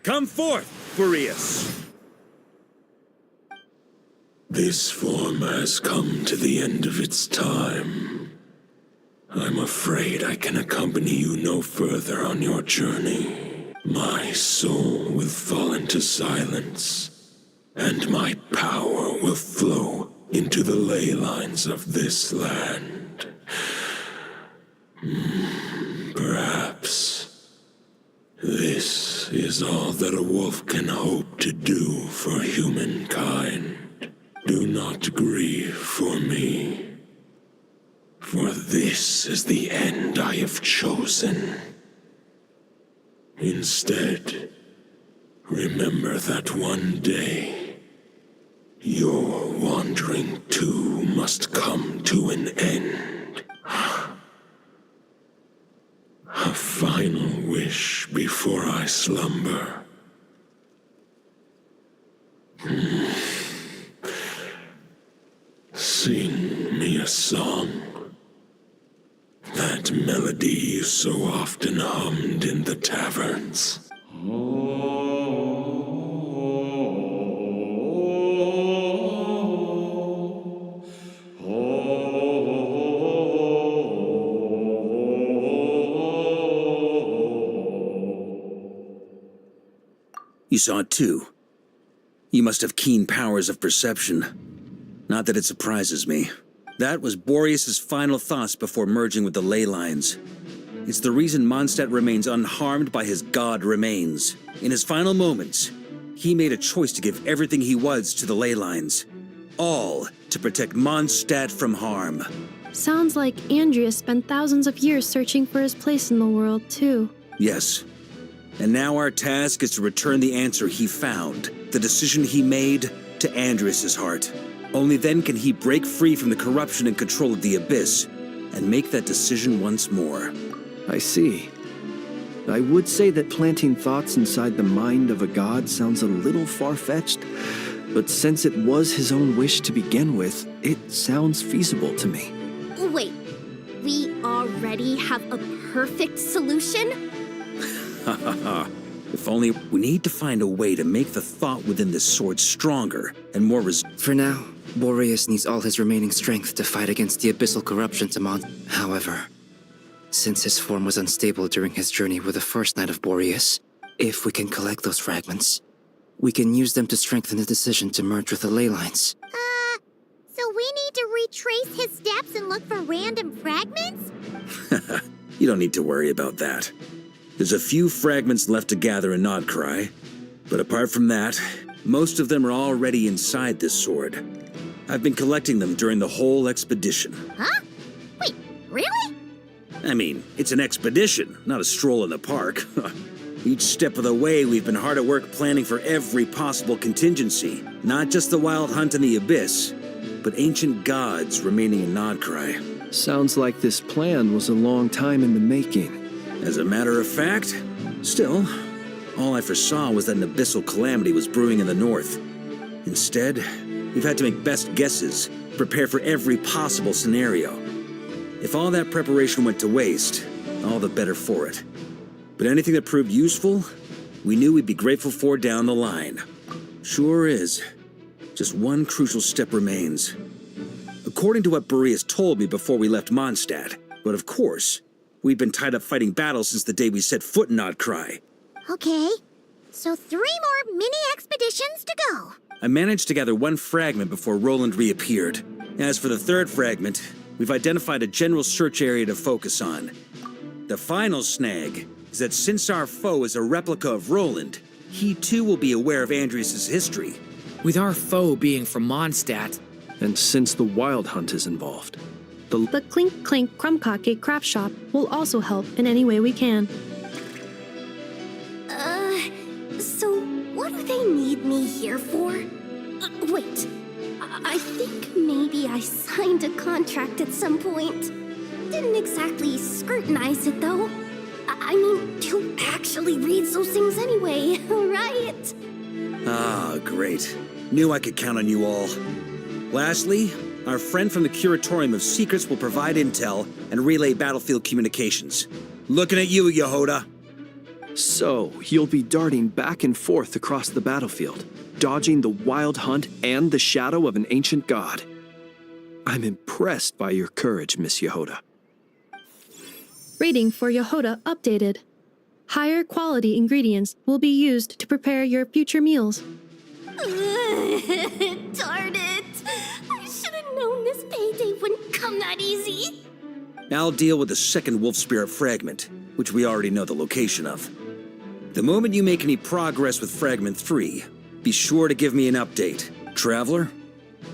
Come forth, Boreas! This form has come to the end of its time. I'm afraid I can accompany you no further on your journey. My soul will fall into silence, and my power will flow into the ley lines of this land. Perhaps this is all that a wolf can hope to do for humankind. Do not grieve for me, for this is the end I have chosen. Instead, remember that one day, your wandering too must come to an end. A final wish before I slumber. Sing me a song. That melody you so often hummed in the taverns. You saw it too. You must have keen powers of perception. Not that it surprises me. That was Boreas' final thoughts before merging with the ley lines. It's the reason Mondstadt remains unharmed by his god remains. In his final moments, he made a choice to give everything he was to the ley lines. All to protect Mondstadt from harm. Sounds like Andreas spent thousands of years searching for his place in the world, too. Yes. And now our task is to return the answer he found, the decision he made, to Andreas' heart. Only then can he break free from the corruption and control of the Abyss, and make that decision once more. I see. I would say that planting thoughts inside the mind of a god sounds a little far-fetched, but since it was his own wish to begin with, it sounds feasible to me. Wait, we already have a perfect solution? Ha ha ha. If only we need to find a way to make the thought within this sword stronger and more For now, Boreas needs all his remaining strength to fight against the abyssal corruption to However, since his form was unstable during his journey with the first Knight of Boreas, If we can collect those fragments, we can use them to strengthen the decision to merge with the ley lines. So we need to retrace his steps and look for random fragments? You don't need to worry about that. There's a few fragments left to gather in Nodcry, but apart from that, most of them are already inside this sword. I've been collecting them during the whole expedition. Huh? Wait, really? I mean, it's an expedition, not a stroll in the park. Each step of the way, we've been hard at work planning for every possible contingency. Not just the wild hunt in the abyss, but ancient gods remaining in Nodcry. Sounds like this plan was a long time in the making. As a matter of fact, still, all I foresaw was that an abyssal calamity was brewing in the north. Instead, we've had to make best guesses, prepare for every possible scenario. If all that preparation went to waste, all the better for it. But anything that proved useful, we knew we'd be grateful for down the line. Sure is. Just one crucial step remains. According to what Boreas told me before we left Mondstadt, but of course, we'd been tied up fighting battles since the day we set foot in Nodcry. Okay, so 3 more mini-expeditions to go. I managed to gather one fragment before Roland reappeared. As for the third fragment, we've identified a general search area to focus on. The final snag is that since our foe is a replica of Roland, he too will be aware of Andrias' history. With our foe being from Mondstadt, And since the Wild Hunt is involved, The Clink Clink Crumbcock craft shop will also help in any way we can. So what do they need me here for? Wait, I think maybe I signed a contract at some point. Didn't exactly scrutinize it, though. I mean, who actually reads those things anyway, right? Ah, great. Knew I could count on you all. Lastly, our friend from the Curatorium of Secrets will provide intel and relay battlefield communications. Looking at you, Yehoda. so you'll be darting back and forth across the battlefield, dodging the Wild Hunt and the shadow of an ancient god. I'm impressed by your courage, Miss Yehoda. Rating for Yehoda updated. Higher quality ingredients will be used to prepare your future meals. Darn it! I should have known this payday wouldn't come that easy. I'll deal with the second Wolf Spirit fragment, which we already know the location of. The moment you make any progress with Fragment 3, be sure to give me an update. Traveler,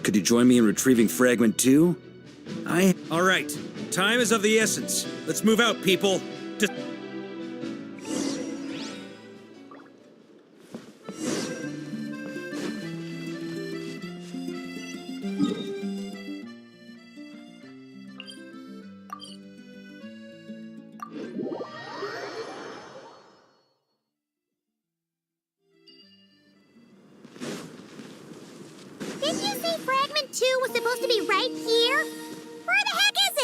could you join me in retrieving Fragment 2? All right, time is of the essence. Let's move out, people. Didn't you say Fragment 2 was supposed to be right here? Where the heck is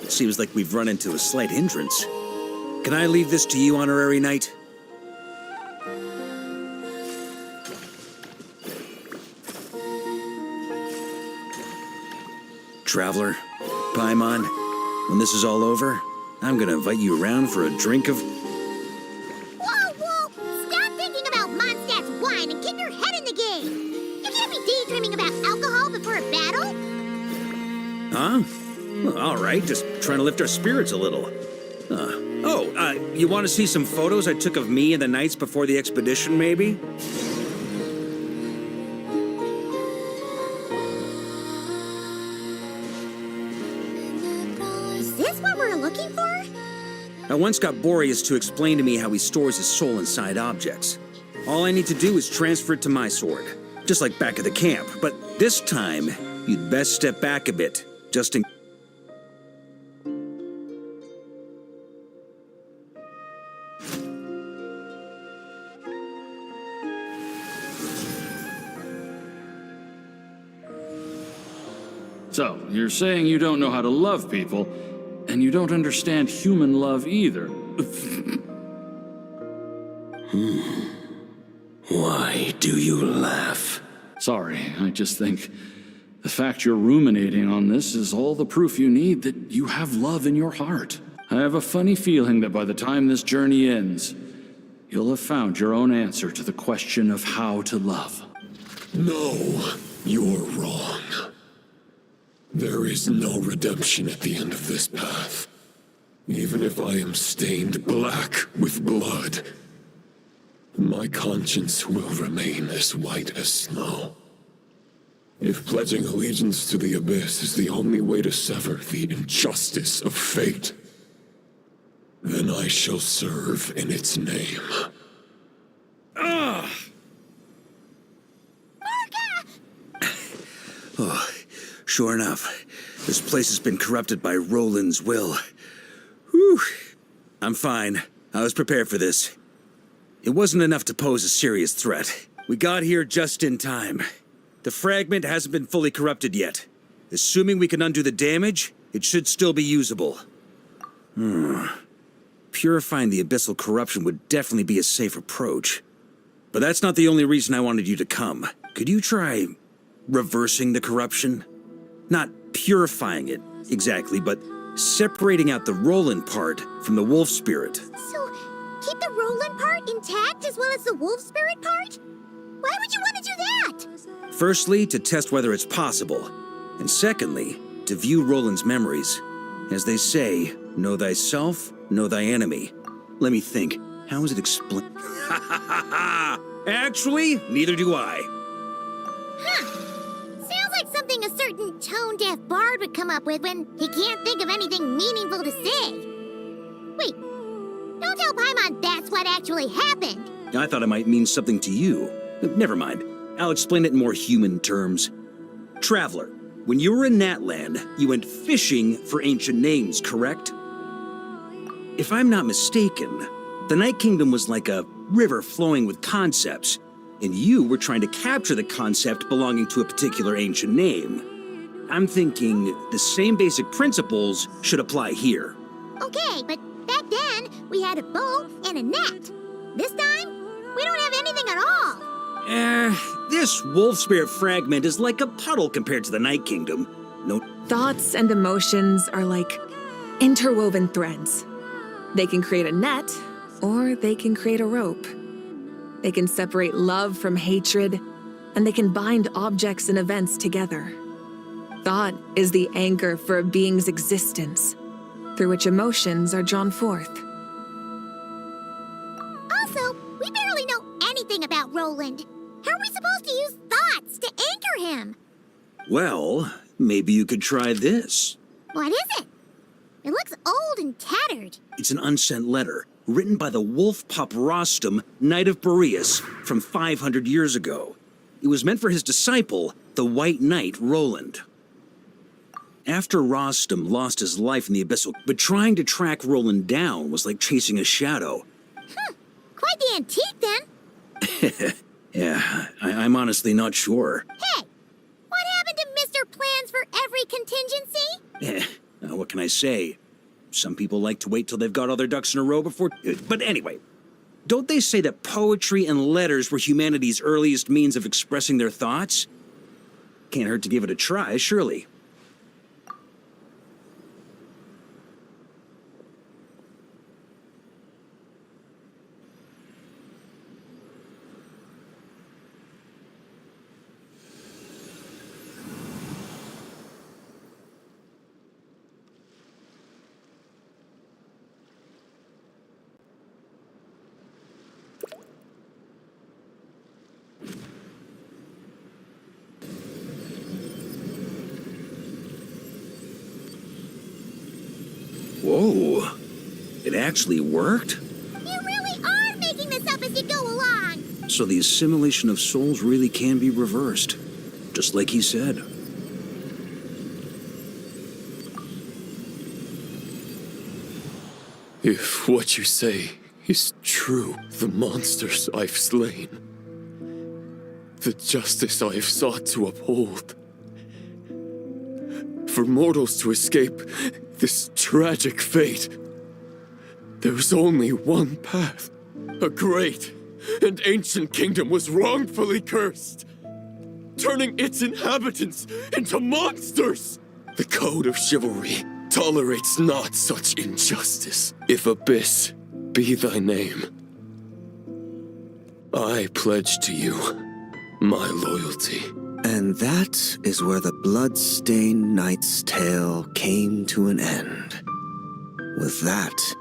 it? Seems like we've run into a slight hindrance. Can I leave this to you, Honorary Knight? Traveler, Paimon, when this is all over, I'm gonna invite you around for a drink of... Whoa! Stop thinking about Mondstadt's wine and keep your head in the game! You can't be daydreaming about alcohol before a battle! Huh? Well, all right, just trying to lift our spirits a little. You want to see some photos I took of me and the knights before the expedition, maybe? Is this what we're looking for? I once got Boreas to explain to me how he stores his soul inside objects. All I need to do is transfer it to my sword, just like back at the camp. But this time, you'd best step back a bit, just in... So, you're saying you don't know how to love people, and you don't understand human love either. Why do you laugh? Sorry, I just think the fact you're ruminating on this is all the proof you need that you have love in your heart. I have a funny feeling that by the time this journey ends, you'll have found your own answer to the question of how to love. No, you're wrong. There is no redemption at the end of this path. Even if I am stained black with blood, my conscience will remain as white as snow. If pledging allegiance to the Abyss is the only way to sever the injustice of fate, then I shall serve in its name. Oh, sure enough, this place has been corrupted by Roland's will. Whew. I'm fine. I was prepared for this. It wasn't enough to pose a serious threat. We got here just in time. The fragment hasn't been fully corrupted yet. Assuming we can undo the damage, it should still be usable. Purifying the abyssal corruption would definitely be a safe approach. But that's not the only reason I wanted you to come. Could you try reversing the corruption? Not purifying it, exactly, but separating out the Roland part from the wolf spirit. So, keep the Roland part intact as well as the wolf spirit part? Why would you want to do that? Firstly, to test whether it's possible. And secondly, to view Roland's memories. As they say, know thyself, know thy enemy. Let me think. How is it explained? Actually, neither do I. Sounds like something a certain tone-deaf bard would come up with when he can't think of anything meaningful to say. Wait, don't tell Paimon that's what actually happened. I thought it might mean something to you. Never mind. I'll explain it in more human terms. Traveler, when you were in Natland, you went fishing for ancient names, correct? If I'm not mistaken, the Night Kingdom was like a river flowing with concepts, and you were trying to capture the concept belonging to a particular ancient name. I'm thinking the same basic principles should apply here. Okay, but back then, we had a bow and a net. This time, we don't have anything at all. This wolf spirit fragment is like a puddle compared to the Night Kingdom. No. Thoughts and emotions are like interwoven threads. They can create a net, or they can create a rope. They can separate love from hatred, and they can bind objects and events together. Thought is the anchor for a being's existence, through which emotions are drawn forth. Also, we barely know anything about Roland. How are we supposed to use thoughts to anchor him? Well, maybe you could try this. What is it? It looks old and tattered. It's an unsent letter, written by the wolf pup Rostam, Knight of Boreas, from 500 years ago. It was meant for his disciple, the White Knight Roland. After Rostam lost his life in the Abyssal, but trying to track Roland down was like chasing a shadow. Quite the antique, then. Yeah, I'm honestly not sure. Hey, what happened to Mr. Plans for every contingency? What can I say? Some people like to wait till they've got all their ducks in a row before... But anyway, don't they say that poetry and letters were humanity's earliest means of expressing their thoughts? Can't hurt to give it a try, surely. Whoa, it actually worked? You really are making this up as you go along. So the assimilation of souls really can be reversed, just like he said. If what you say is true, the monsters I've slain, the justice I have sought to uphold, for mortals to escape this tragic fate, there's only one path. A great and ancient kingdom was wrongfully cursed, turning its inhabitants into monsters. The code of chivalry tolerates not such injustice. If Abyss be thy name, I pledge to you my loyalty. And that is where the blood-stained knight's tale came to an end. With that,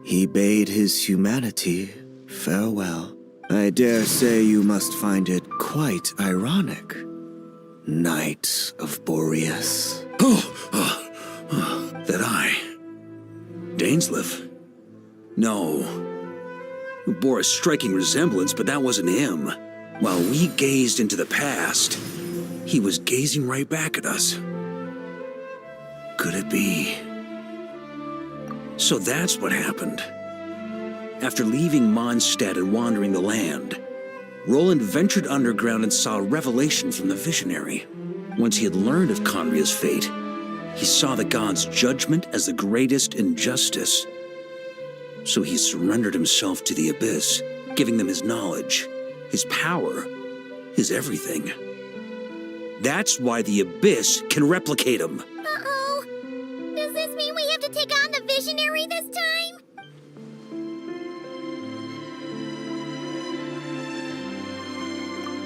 he bade his humanity farewell. I dare say you must find it quite ironic, Knight of Boreas. That I... Dainsleif? No. Who bore a striking resemblance, but that wasn't him. While we gazed into the past, he was gazing right back at us. Could it be? So that's what happened. After leaving Mondstadt and wandering the land, Roland ventured underground and saw a revelation from the visionary. Once he had learned of Conria's fate, he saw the gods' judgment as the greatest injustice. So he surrendered himself to the Abyss, giving them his knowledge, his power, his everything. That's why the Abyss can replicate him. Uh-oh. Does this mean we have to take on the Visionary this time?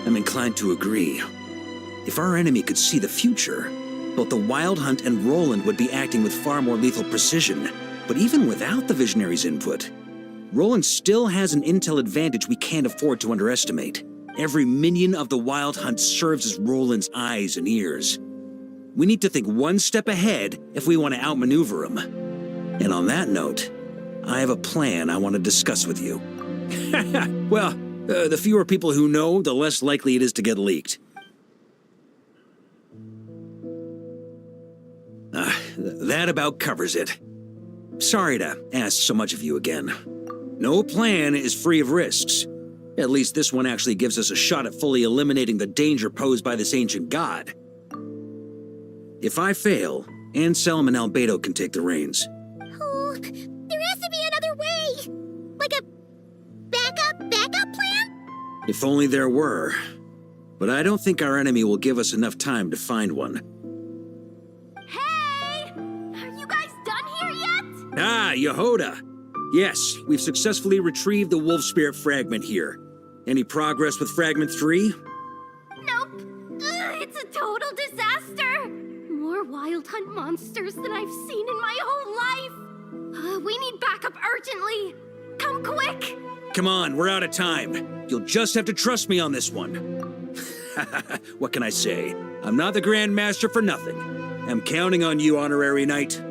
I'm inclined to agree. If our enemy could see the future, both the Wild Hunt and Roland would be acting with far more lethal precision. But even without the Visionary's input, Roland still has an intel advantage we can't afford to underestimate. Every minion of the Wild Hunt serves as Roland's eyes and ears. We need to think one step ahead if we want to outmaneuver him. And on that note, I have a plan I want to discuss with you. Well, the fewer people who know, the less likely it is to get leaked. That about covers it. Sorry to ask so much of you again. No plan is free of risks. At least this one actually gives us a shot at fully eliminating the danger posed by this ancient god. If I fail, Anselm and Albedo can take the reins. Oh, there has to be another way! Like a backup plan? If only there were. But I don't think our enemy will give us enough time to find one. Hey! Are you guys done here yet? Ah, Yehoda! Yes, we've successfully retrieved the Wolf Spirit fragment here. Any progress with Fragment 3? Nope. It's a total disaster. More Wild Hunt monsters than I've seen in my whole life. We need backup urgently. Come quick. Come on, we're out of time. You'll just have to trust me on this one. What can I say? I'm not the Grand Master for nothing. I'm counting on you, Honorary Knight.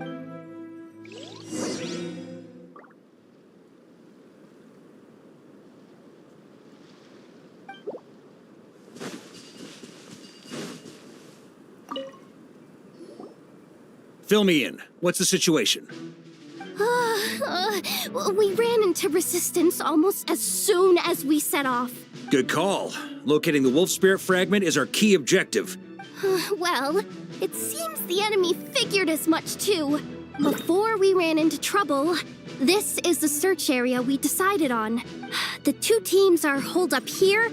Fill me in. What's the situation? We ran into resistance almost as soon as we set off. Good call. Locating the Wolf Spirit fragment is our key objective. Well, it seems the enemy figured as much too. Before we ran into trouble, this is the search area we decided on. The two teams are holed up here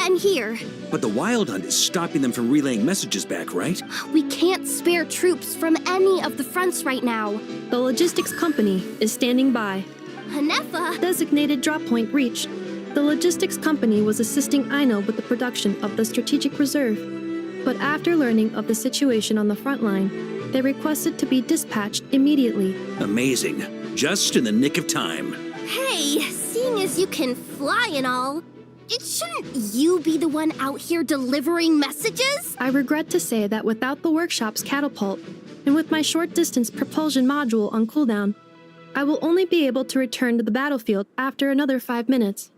and here. But the Wild Hunt is stopping them from relaying messages back, right? We can't spare troops from any of the fronts right now. The logistics company is standing by. Hanefa! Designated drop point reached. The logistics company was assisting Aino with the production of the strategic reserve. But after learning of the situation on the front line, they requested to be dispatched immediately. Amazing. Just in the nick of time. Hey, seeing as you can fly and all, shouldn't you be the one out here delivering messages? I regret to say that without the workshop's catapult, and with my short-distance propulsion module on cooldown, I will only be able to return to the battlefield after another 5 minutes.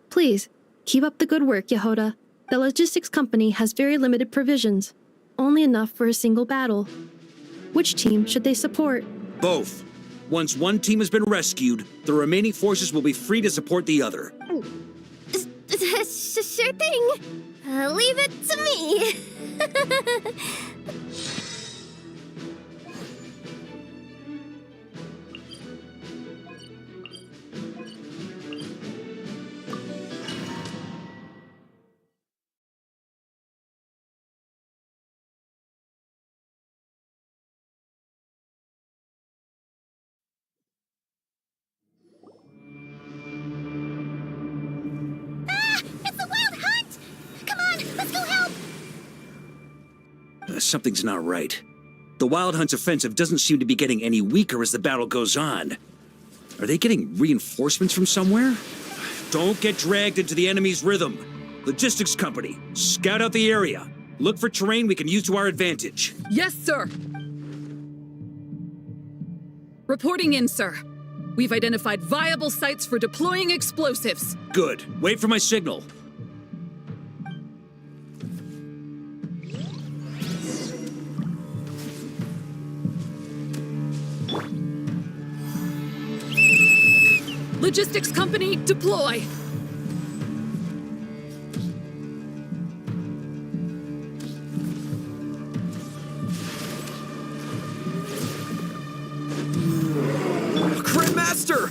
Please, keep up the good work, Yehoda. The logistics company has very limited provisions, only enough for a single battle. Which team should they support? Both. Once one team has been rescued, the remaining forces will be free to support the other. Sure thing. Leave it to me. Something's not right. The Wild Hunt's offensive doesn't seem to be getting any weaker as the battle goes on. Are they getting reinforcements from somewhere? Don't get dragged into the enemy's rhythm. Logistics company, scout out the area. Look for terrain we can use to our advantage. Yes, sir. Reporting in, sir. We've identified viable sites for deploying explosives. Good. Wait for my signal. Logistics company, deploy! Crit Master!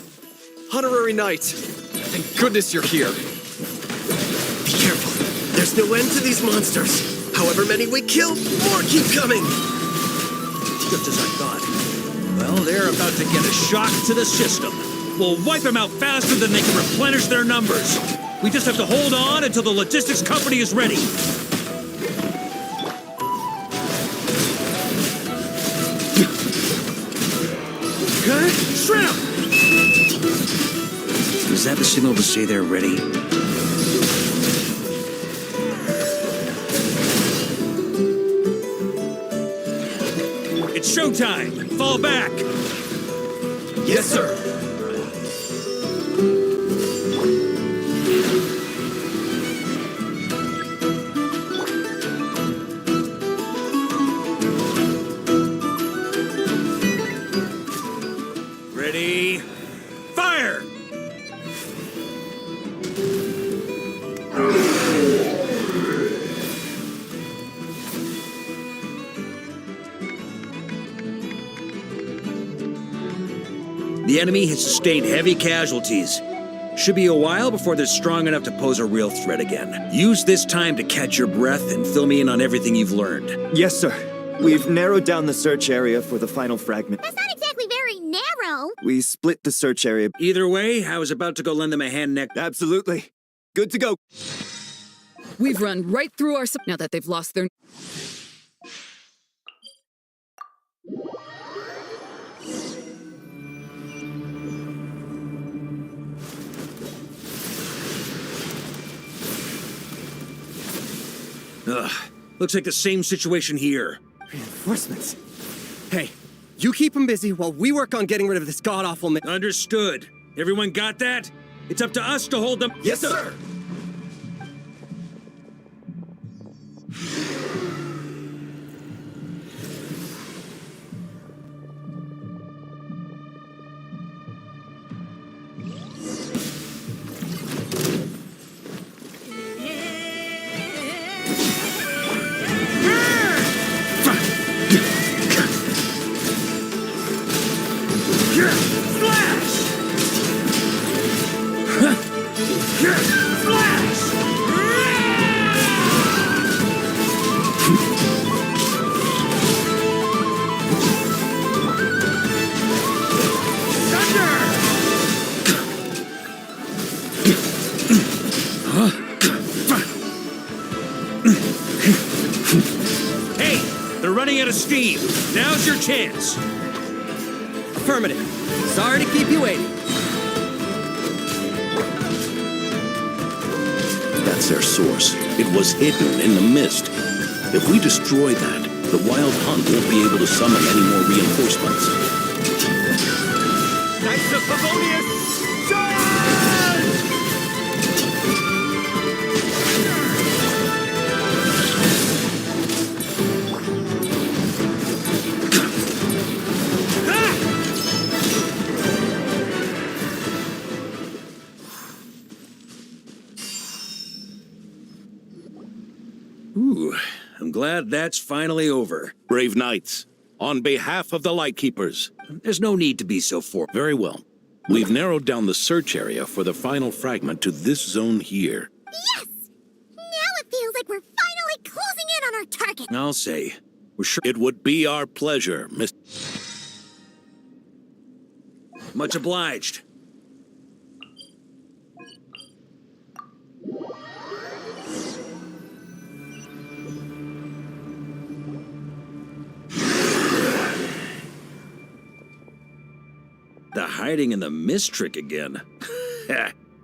Honorary Knight! Thank goodness you're here. Be careful. There's no end to these monsters. However many we kill, more keep coming. Just as I thought. Well, they're about to get a shock to the system. We'll wipe them out faster than they can replenish their numbers. We just have to hold on until the logistics company is ready. Okay, shrimp! Is that the signal to say they're ready? It's showtime! Fall back! Yes, sir. Ready? Fire! The enemy has sustained heavy casualties. Should be a while before they're strong enough to pose a real threat again. Use this time to catch your breath and fill me in on everything you've learned. Yes, sir. We've narrowed down the search area for the final fragment. That's not exactly very narrow. We split the search area. Either way, I was about to go lend them a hand next. Absolutely. Good to go. We've run right through our... Now that they've lost their... Ugh. Looks like the same situation here. Reinforcements. Hey, you keep them busy while we work on getting rid of this god-awful... Understood. Everyone got that? It's up to us to hold them... Yes, sir! Hey, they're running out of steam. Now's your chance. Affirmative. Sorry to keep you waiting. That's their source. It was hidden in the mist. If we destroy that, the Wild Hunt won't be able to summon any more reinforcements. Knights of Favonius, charge! Ooh, I'm glad that's finally over. Brave knights, on behalf of the Lightkeepers. There's no need to be so forward. Very well. We've narrowed down the search area for the final fragment to this zone here. Yes! Now it feels like we're finally closing in on our target. I'll say. We're sure. It would be our pleasure, Miss... Much obliged. hiding in the mist trick again.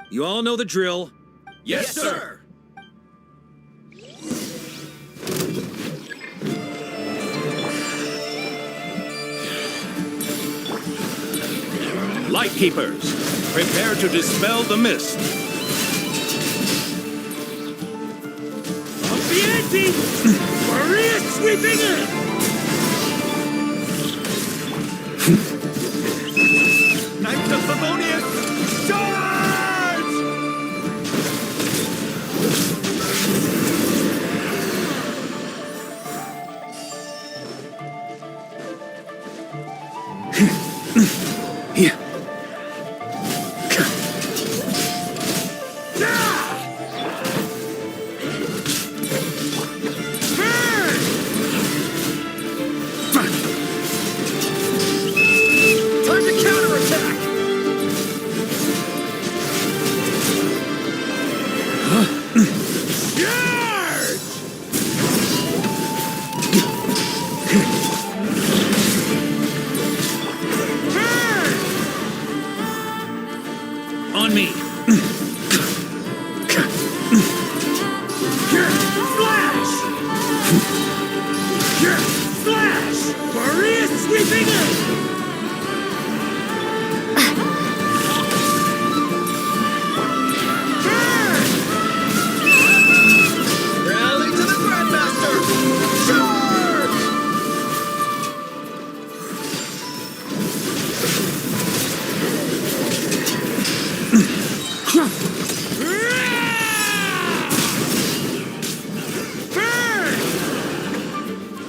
You all know the drill. Yes, sir! Lightkeepers, prepare to dispel the mist. Ambienti! Maria sweeping in! Knights of Favonius, charge! Here. Time to counterattack! On me! Flash! Flash! Maria sweeping in! Rally to the Grandmaster! Charge!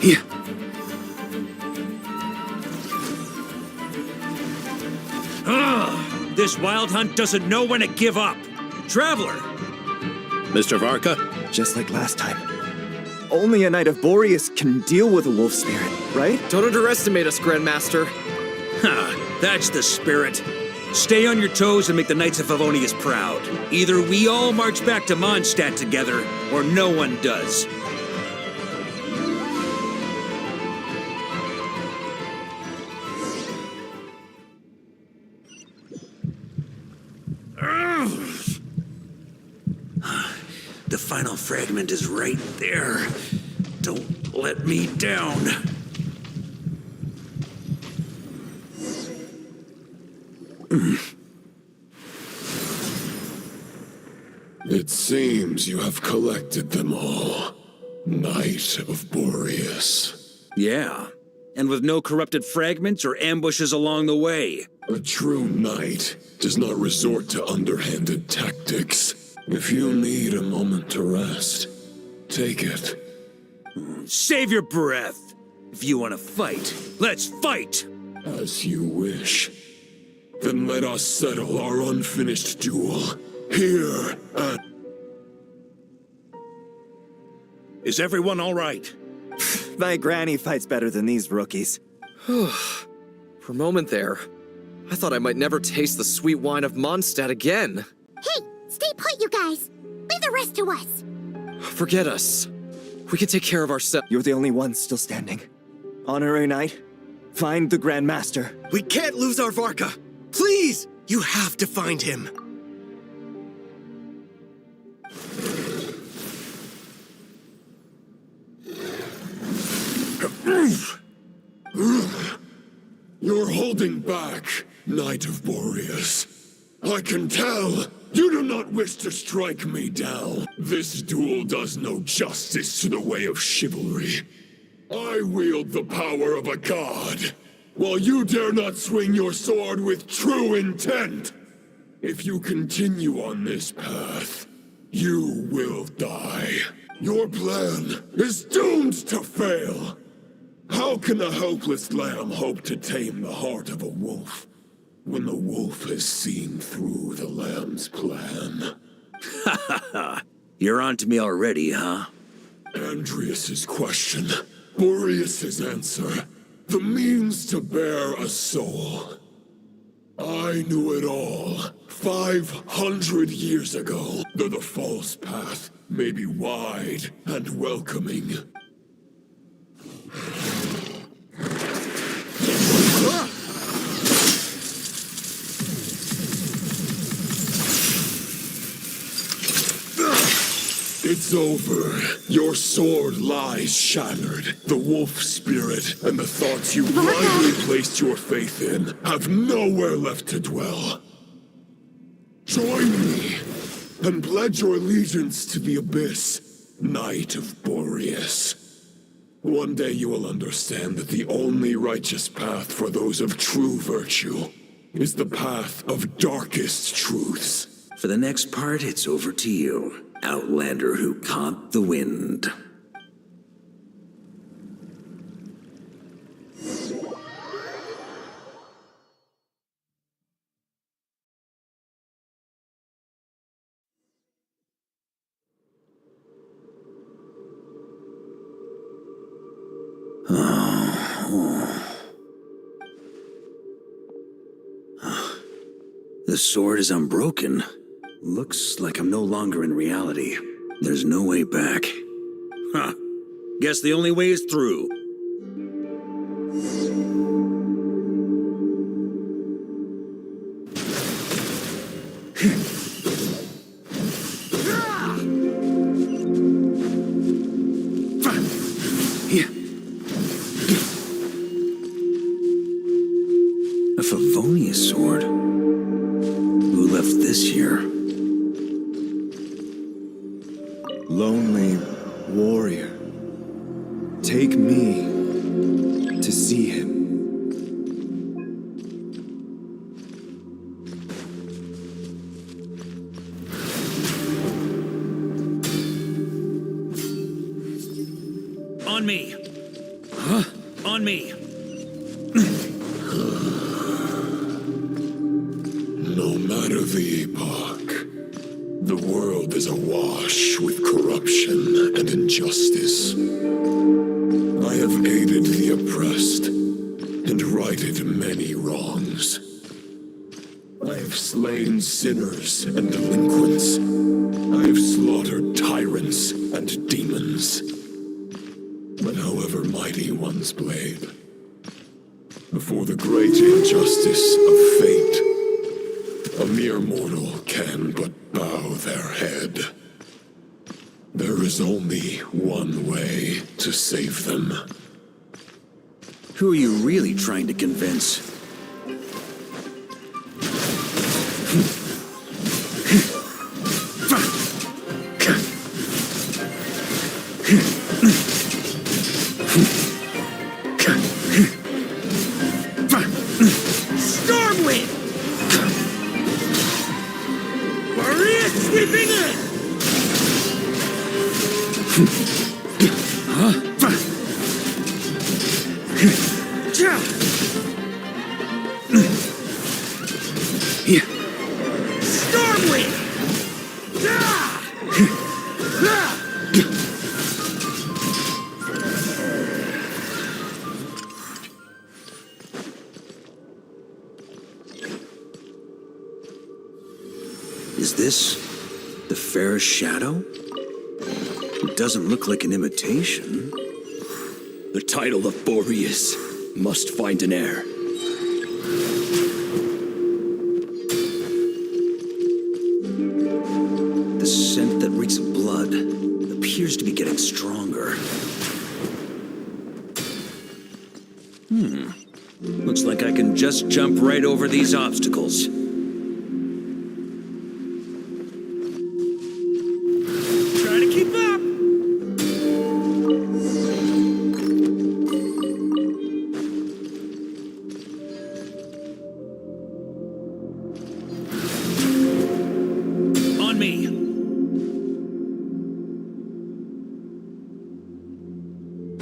Here. This wild hunt doesn't know when to give up. Traveler! Mr. Varka? Just like last time. Only a Knight of Boreas can deal with a wolf spirit, right? Don't underestimate us, Grandmaster. Ha! That's the spirit. Stay on your toes and make the Knights of Favonius proud. Either we all march back to Mondstadt together, or no one does. The final fragment is right there. Don't let me down. It seems you have collected them all. Knight of Boreas. Yeah, and with no corrupted fragments or ambushes along the way. A true knight does not resort to underhanded tactics. If you need a moment to rest, take it. Save your breath. If you want to fight, let's fight! As you wish. Then let us settle our unfinished duel here at... Is everyone all right? My granny fights better than these rookies. For a moment there, I thought I might never taste the sweet wine of Mondstadt again. Hey, stay put, you guys. Leave the rest to us. Forget us. We can take care of ourselves. You're the only one still standing. Honorary Knight, find the Grand Master. We can't lose our Varka! Please! You have to find him. You're holding back, Knight of Boreas. I can tell. You do not wish to strike me down. This duel does no justice to the way of chivalry. I wield the power of a god, while you dare not swing your sword with true intent. If you continue on this path, you will die. Your plan is doomed to fail. How can a helpless lamb hope to tame the heart of a wolf when the wolf has seen through the lamb's plan? Ha ha ha! You're on to me already, huh? Andreas's question, Boreas's answer, the means to bear a soul. I knew it all 500 years ago, though the false path may be wide and welcoming. It's over. Your sword lies shattered. The wolf spirit and the thoughts you blindly placed your faith in have nowhere left to dwell. Join me and pledge your allegiance to the Abyss, Knight of Boreas. One day you will understand that the only righteous path for those of true virtue is the path of darkest truths. For the next part, it's over to you, Outlander who caught the wind. The sword is unbroken. Looks like I'm no longer in reality. There's no way back. Huh. Guess the only way is through. A Favonius sword? Who left this here? Lonely warrior, take me to see him. On me! Huh? On me! No matter the epoch, the world is awash with corruption and injustice. I have aided the oppressed and righted many wrongs. I have slain sinners and delinquents. I have slaughtered tyrants and demons. But however mighty one's blade, before the great injustice of fate, a mere mortal can but bow their head. There is only one way to save them. Who are you really trying to convince? Stormwind! Maria sweeping in! Stormwind! Is this the fairest shadow? It doesn't look like an imitation. The title of Boreas must find an heir. The scent that reeks of blood appears to be getting stronger. Looks like I can just jump right over these obstacles. Try to keep up! On me!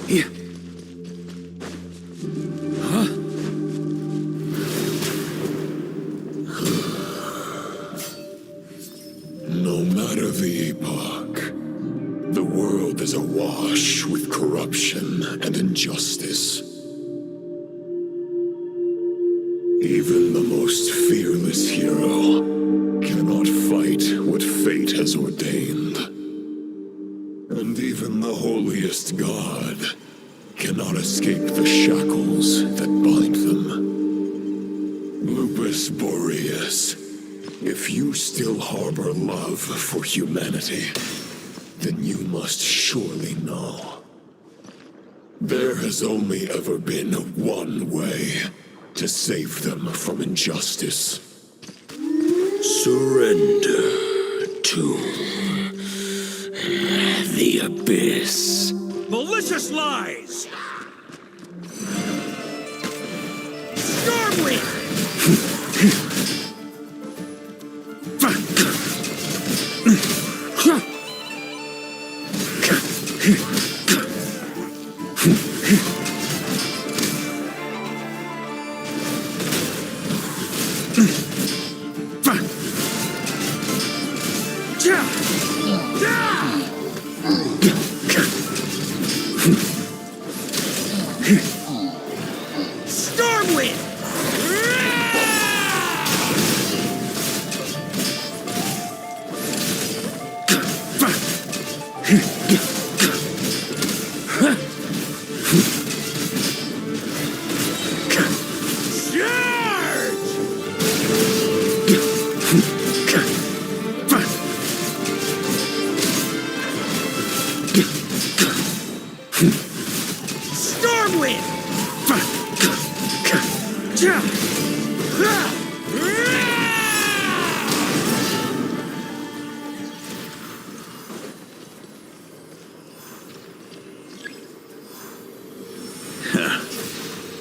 Yeah. No matter the epoch, the world is awash with corruption and injustice. Even the most fearless hero cannot fight what fate has ordained. And even the holiest god cannot escape the shackles that bind them. Lupus Boreas, if you still harbor love for humanity, then you must surely know. There has only ever been one way to save them from injustice. Surrender to the abyss. Malicious lies! Stormwind!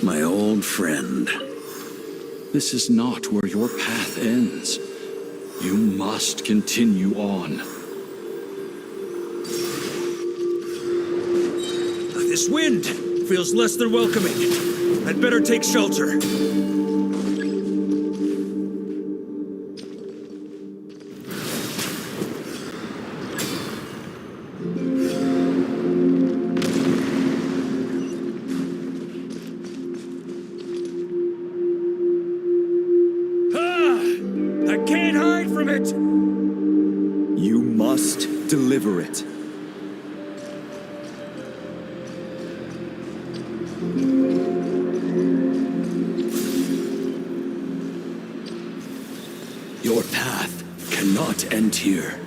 My old friend. This is not where your path ends. You must continue on. This wind feels less than welcoming. I'd better take shelter. I can't hide from it! You must deliver it. Your path cannot end here.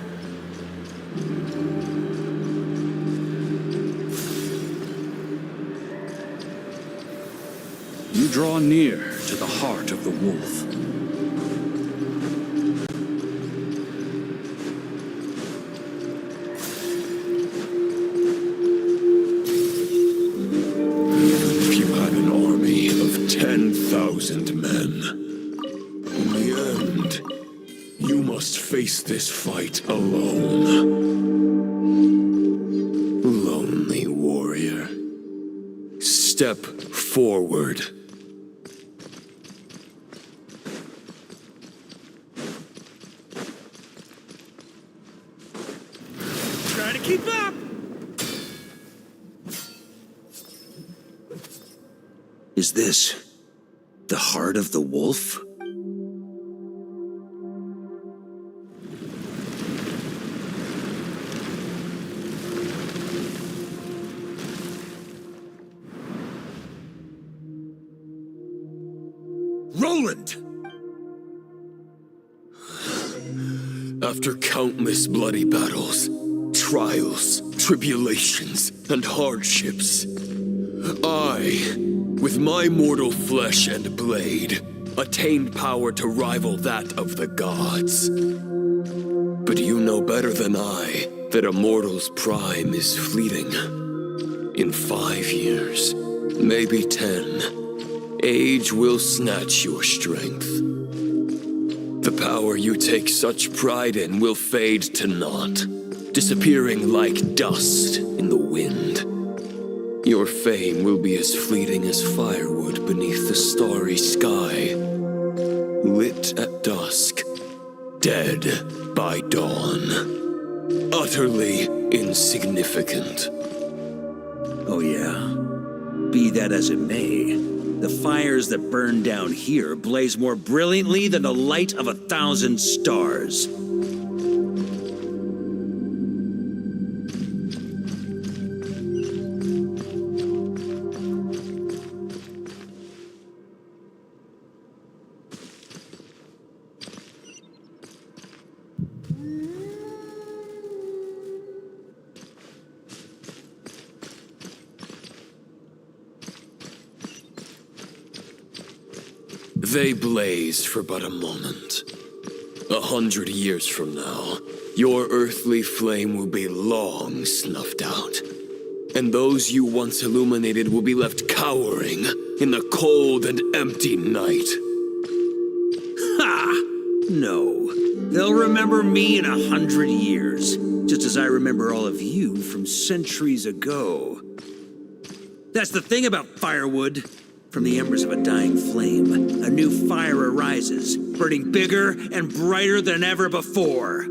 You draw near to the heart of the wolf. Even if you had an army of 10,000 men, in the end, you must face this fight alone. Lonely warrior. Step forward. Try to keep up! Is this the heart of the wolf? Roland! After countless bloody battles, trials, tribulations, and hardships, I, with my mortal flesh and blade, attained power to rival that of the gods. But you know better than I that a mortal's prime is fleeting. In 5 years, maybe 10, age will snatch your strength. The power you take such pride in will fade to naught, disappearing like dust in the wind. Your fame will be as fleeting as firewood beneath the starry sky, lit at dusk, dead by dawn, utterly insignificant. Oh yeah. Be that as it may, the fires that burn down here blaze more brilliantly than the light of 1,000 stars. They blaze for but a moment. 100 years from now, your earthly flame will be long snuffed out. And those you once illuminated will be left cowering in the cold and empty night. Ha! No. They'll remember me in 100 years, just as I remember all of you from centuries ago. That's the thing about firewood. From the embers of a dying flame, a new fire arises, burning bigger and brighter than ever before.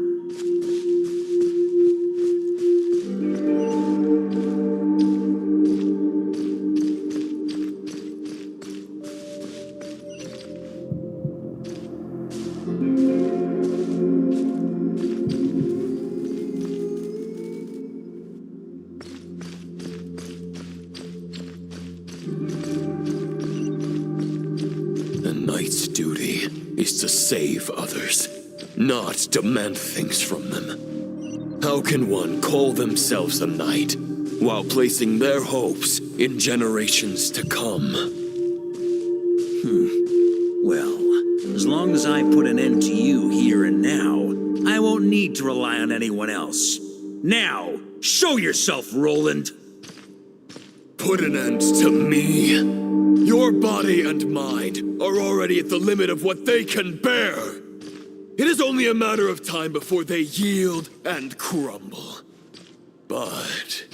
Knight's duty is to save others, not demand things from them. How can one call themselves a knight while placing their hopes in generations to come? Well, as long as I put an end to you here and now, I won't need to rely on anyone else. Now, show yourself, Roland! Put an end to me? Your body and mind are already at the limit of what they can bear. It is only a matter of time before they yield and crumble. But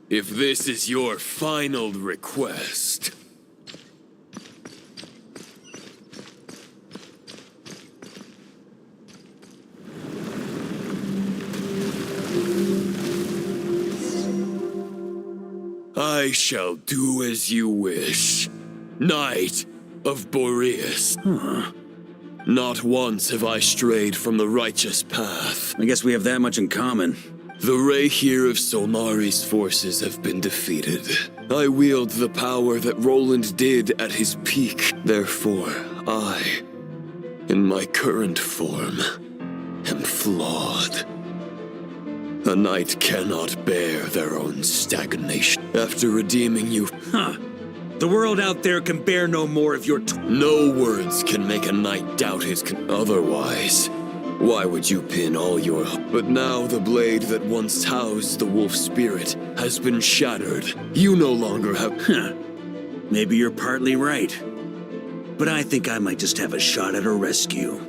if this is your final request... I shall do as you wish. Knight of Boreas. Not once have I strayed from the righteous path. I guess we have that much in common. The Rayhir of Solnari's forces have been defeated. I wield the power that Roland did at his peak. Therefore, I, in my current form, am flawed. A knight cannot bear their own stagnation. After redeeming you... The world out there can bear no more of your... No words can make a knight doubt his... Otherwise, why would you pin all your... But now the blade that once housed the wolf spirit has been shattered. You no longer have... Maybe you're partly right. But I think I might just have a shot at a rescue.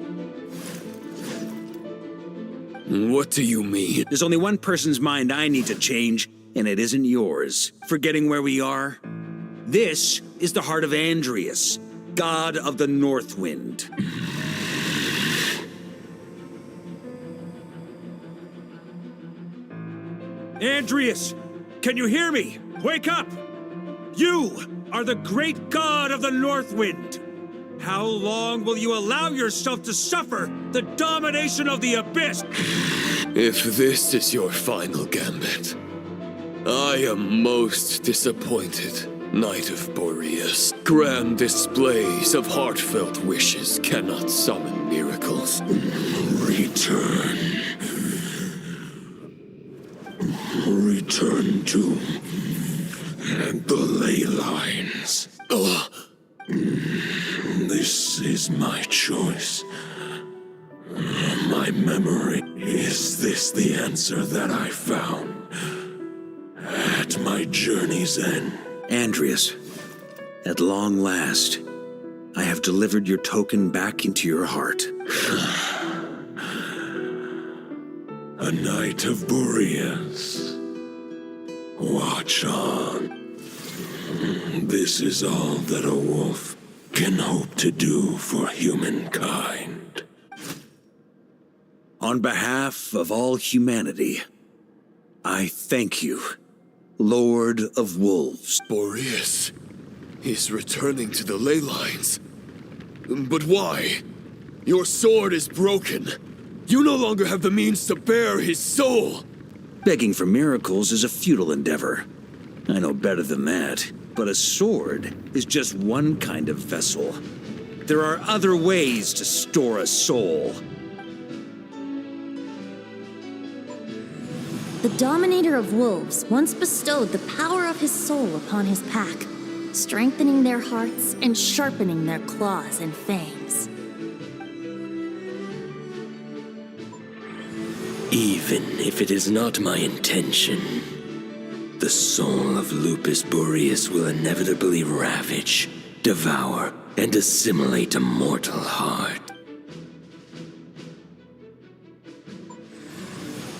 What do you mean? There's only one person's mind I need to change, and it isn't yours. Forgetting where we are? This is the heart of Andreas, god of the North Wind. Andreas, can you hear me? Wake up! You are the great god of the North Wind. How long will you allow yourself to suffer the domination of the Abyss? If this is your final gambit, I am most disappointed. Knight of Boreas, grand displays of heartfelt wishes cannot summon miracles. Return. Return to the ley lines. This is my choice. My memory. Is this the answer that I found at my journey's end? Andreas, at long last, I have delivered your token back into your heart. A knight of Boreas. Watch on. This is all that a wolf can hope to do for humankind. On behalf of all humanity, I thank you, Lord of Wolves. Boreas is returning to the ley lines. But why? Your sword is broken. You no longer have the means to bear his soul. Begging for miracles is a futile endeavor. I know better than that. But a sword is just one kind of vessel. There are other ways to store a soul. The Dominator of Wolves once bestowed the power of his soul upon his pack, strengthening their hearts and sharpening their claws and fangs. Even if it is not my intention, the soul of Lupus Boreas will inevitably ravage, devour, and assimilate a mortal heart.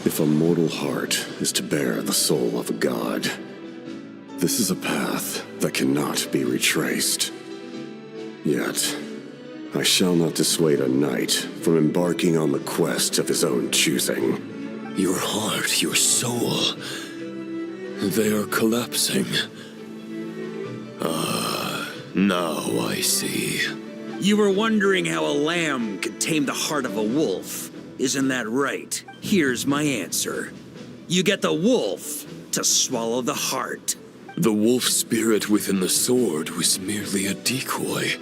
If a mortal heart is to bear the soul of a god, this is a path that cannot be retraced. Yet, I shall not dissuade a knight from embarking on the quest of his own choosing. Your heart, your soul, they are collapsing. Now I see. You were wondering how a lamb could tame the heart of a wolf. Isn't that right? Here's my answer. You get the wolf to swallow the heart. The wolf spirit within the sword was merely a decoy.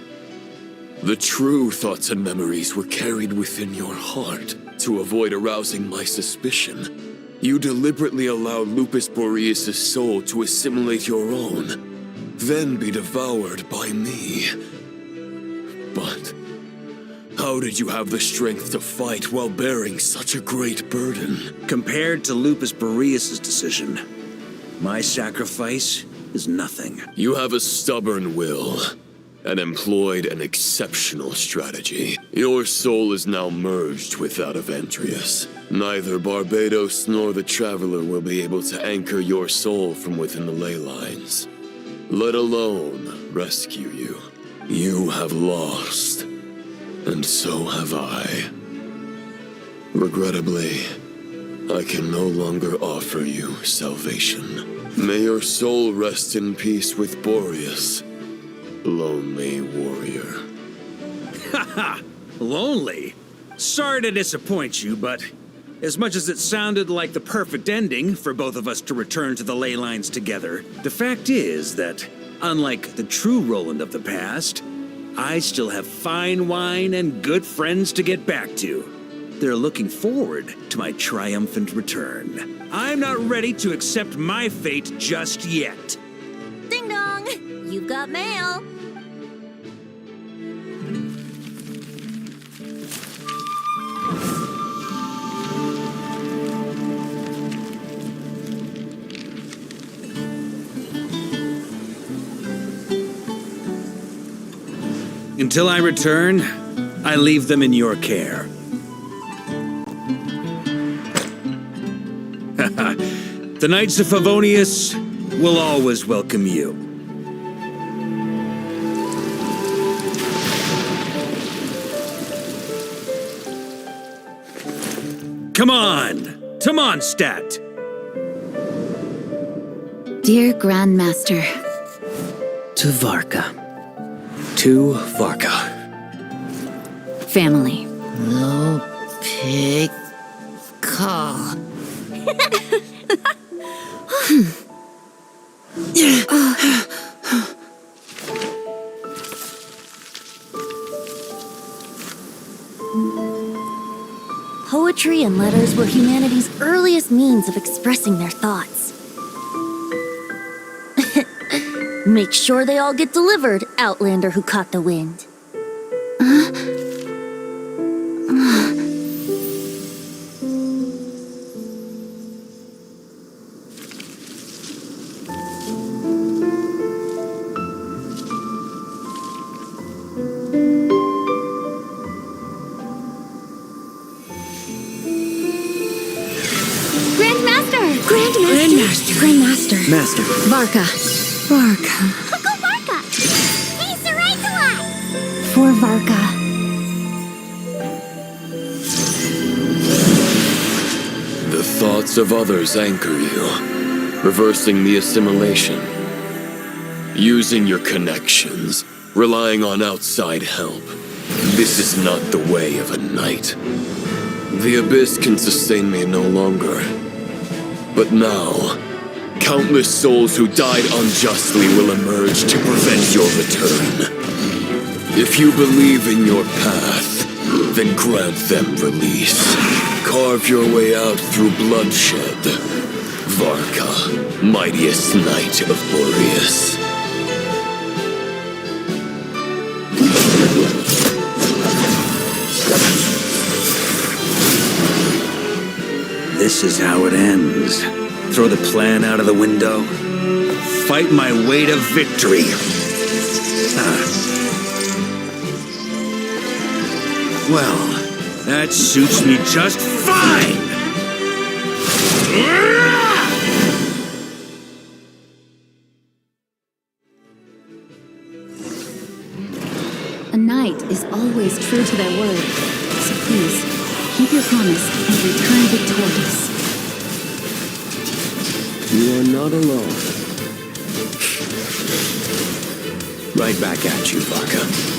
The true thoughts and memories were carried within your heart. To avoid arousing my suspicion, you deliberately allowed Lupus Boreas' soul to assimilate your own, then be devoured by me. But how did you have the strength to fight while bearing such a great burden? Compared to Lupus Boreas' decision, my sacrifice is nothing. You have a stubborn will, and employed an exceptional strategy. Your soul is now merged with that of Andreas. Neither Barbados nor the Traveler will be able to anchor your soul from within the ley lines, let alone rescue you. You have lost, and so have I. Regrettably, I can no longer offer you salvation. May your soul rest in peace with Boreas, lonely warrior. Haha, lonely? Sorry to disappoint you, but as much as it sounded like the perfect ending for both of us to return to the ley lines together, the fact is that, unlike the true Roland of the past, I still have fine wine and good friends to get back to. They're looking forward to my triumphant return. I'm not ready to accept my fate just yet. Ding dong! You've got mail! Until I return, I leave them in your care. The Knights of Favonius will always welcome you. Come on, to Mondstadt. Dear Grandmaster. To Varka. To Varka. Family. No pig call. Poetry and letters were humanity's earliest means of expressing their thoughts. Make sure they all get delivered, Outlander who caught the wind. Grandmaster. Master. Varka. Uncle Varka! He's the right to us! For Varka. The thoughts of others anchor you, reversing the assimilation. Using your connections, relying on outside help. This is not the way of a knight. The Abyss can sustain me no longer. But now, countless souls who died unjustly will emerge to prevent your return. If you believe in your path, then grant them release. Carve your way out through bloodshed. Varka, mightiest knight of Boreas. this is how it ends. Throw the plan out of the window. Fight my way to victory. Well, that suits me just fine! A knight is always true to their word. So please, keep your promise and return victorious. You are not alone. Right back at you, Varka.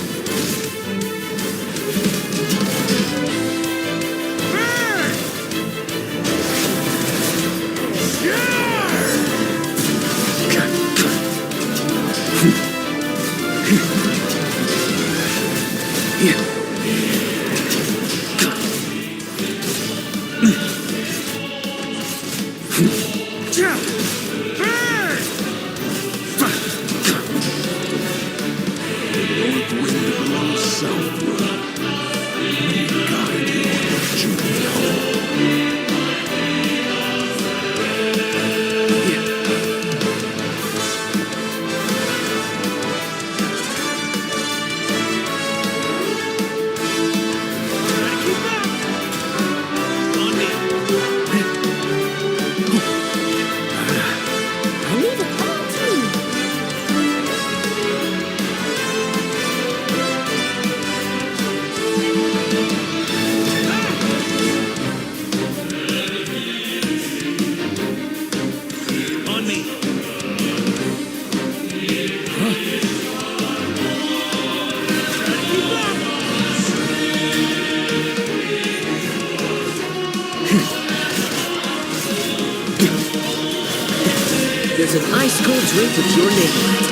There's an ice-cold drink with your name on it.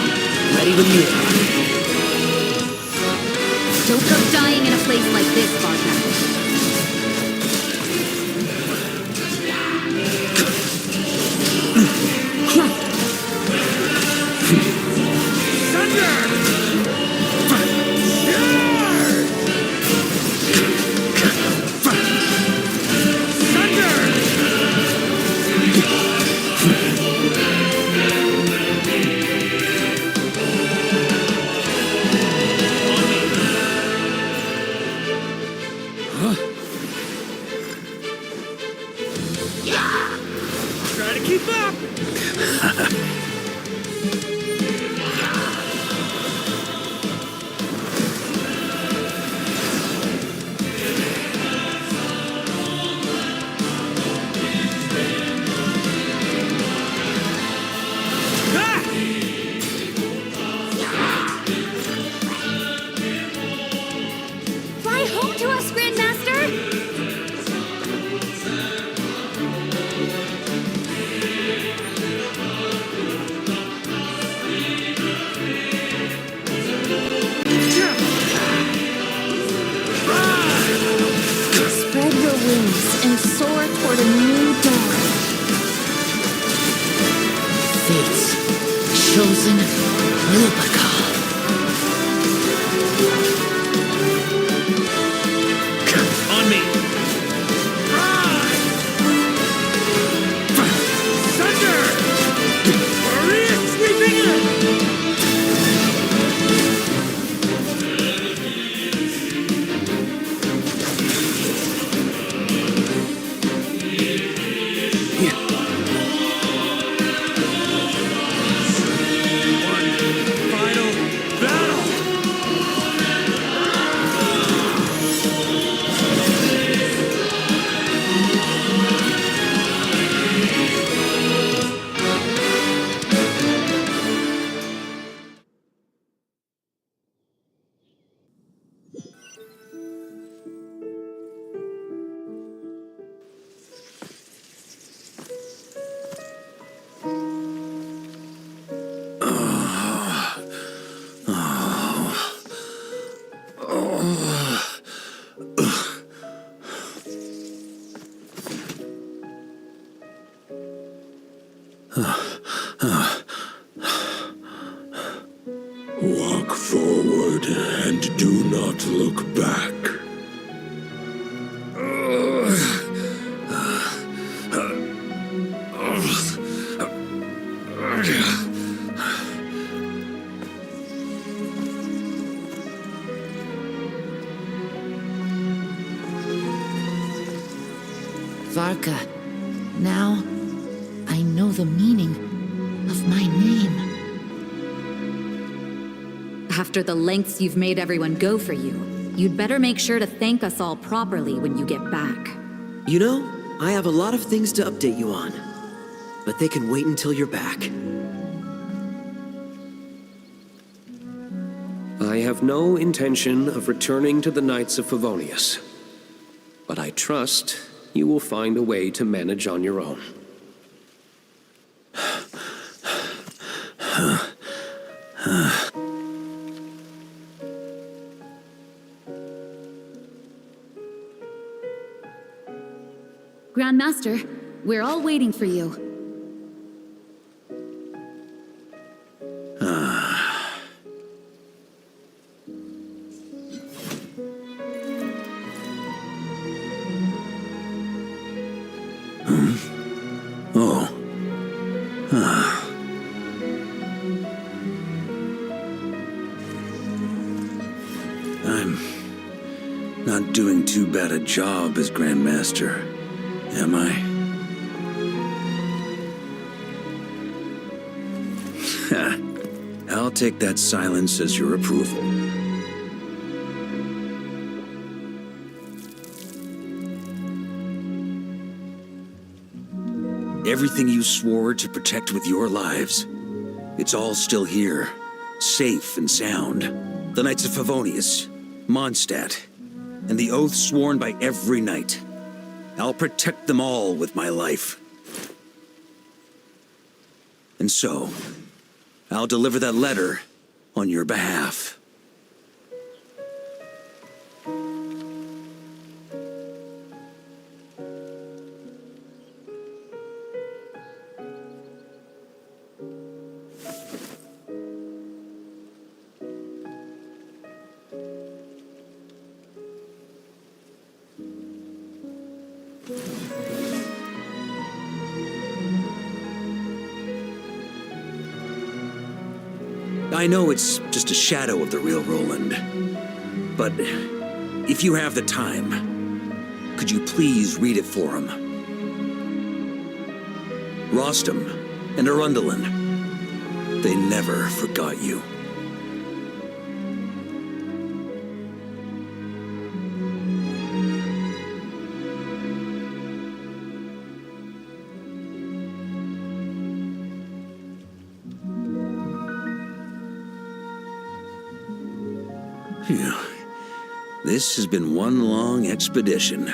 Ready when you are. Don't go dying in a place like this, Varka. Try to keep up! Fly home to us, Grandmaster! Spread your wings and soar toward a new dawn. Fate's chosen Wilbaka. On me! Thunder! Maria sweeping in! Final battle! Walk forward and do not look back. Varka, now I know the meaning of my name. After the lengths you've made everyone go for you, you'd better make sure to thank us all properly when you get back. You know, I have a lot of things to update you on, but they can wait until you're back. I have no intention of returning to the Knights of Favonius, but I trust you will find a way to manage on your own. Grandmaster, we're all waiting for you. I'm not doing too bad a job as Grandmaster, am I? I'll take that silence as your approval. Everything you swore to protect with your lives, it's all still here, safe and sound. The Knights of Favonius, Mondstadt, and the oath sworn by every knight. I'll protect them all with my life. And so, I'll deliver that letter on your behalf. I know it's just a shadow of the real Roland, but if you have the time, could you please read it for him? Rostam and Arundelen, they never forgot you. Phew. This has been one long expedition.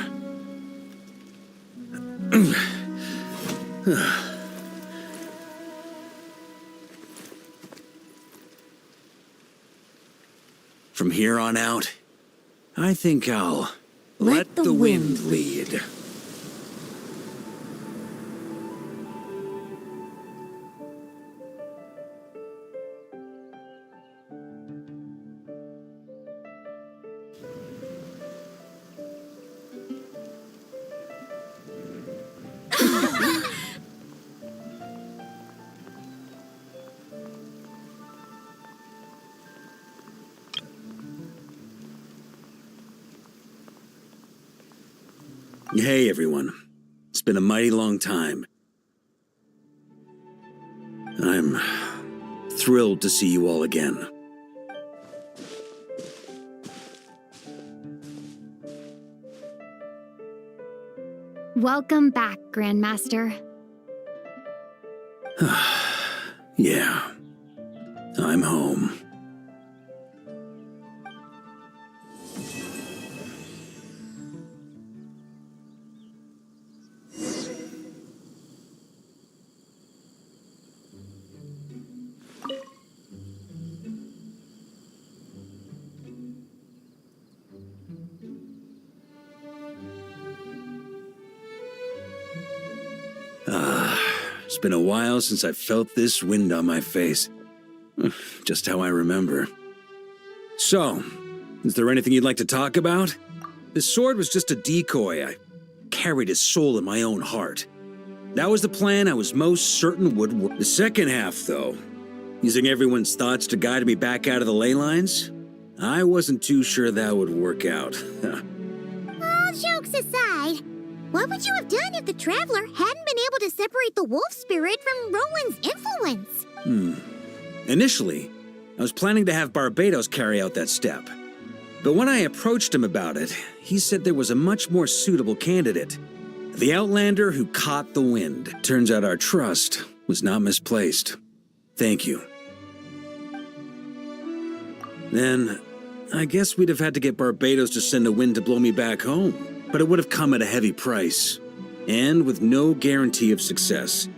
From here on out, I think I'll let the wind lead. Hey, everyone. It's been a mighty long time. I'm thrilled to see you all again. Welcome back, Grandmaster. Yeah, I'm home. It's been a while since I felt this wind on my face. Just how I remember. So, is there anything you'd like to talk about? His sword was just a decoy. I carried his soul in my own heart. That was the plan I was most certain would work. The second half, though, using everyone's thoughts to guide me back out of the ley lines, I wasn't too sure that would work out. All jokes aside, what would you have done if the Traveler hadn't been able to separate the wolf spirit from Roland's influence? Initially, I was planning to have Barbados carry out that step. But when I approached him about it, he said there was a much more suitable candidate. The Outlander who caught the wind. Turns out our trust was not misplaced. Thank you. Then, I guess we'd have had to get Barbados to send a wind to blow me back home. But it would have come at a heavy price, and with no guarantee of success.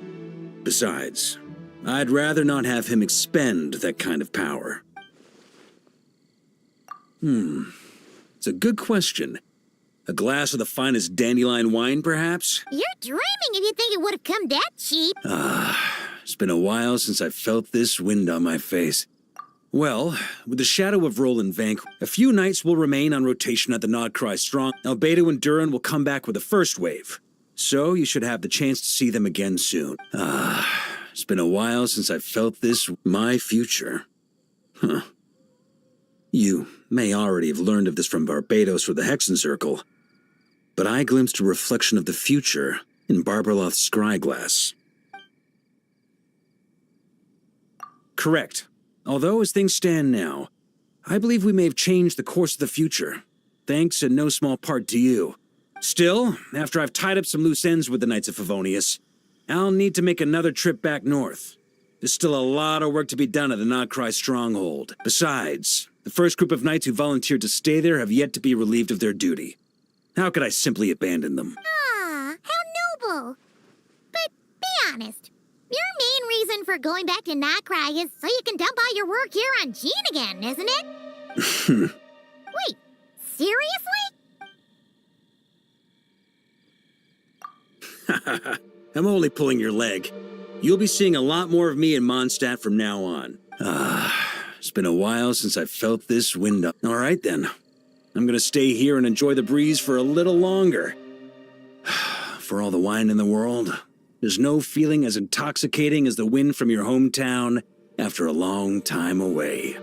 Besides, I'd rather not have him expend that kind of power. It's a good question. A glass of the finest dandelion wine, perhaps? You're dreaming if you think it would have come that cheap. It's been a while since I felt this wind on my face. Well, with the shadow of Roland vanquished, a few knights will remain on rotation at the Nodcry Strong. Albedo and Durin will come back with the first wave. So you should have the chance to see them again soon. It's been a while since I felt this, my future. You may already have learned of this from Barbados or the Hexen Circle, but I glimpsed a reflection of the future in Barbarloth's scryglass. Correct. Although, as things stand now, I believe we may have changed the course of the future, thanks in no small part to you. Still, after I've tied up some loose ends with the Knights of Favonius, I'll need to make another trip back north. There's still a lot of work to be done at the Nodcry Stronghold. Besides, the first group of knights who volunteered to stay there have yet to be relieved of their duty. How could I simply abandon them? Ah, how noble. But be honest, your main reason for going back to Nodcry is so you can dump all your work here on Gene again, isn't it? Wait, seriously? I'm only pulling your leg. You'll be seeing a lot more of me in Mondstadt from now on. It's been a while since I felt this wind up. All right, then. I'm gonna stay here and enjoy the breeze for a little longer. For all the wine in the world, there's no feeling as intoxicating as the wind from your hometown after a long time away.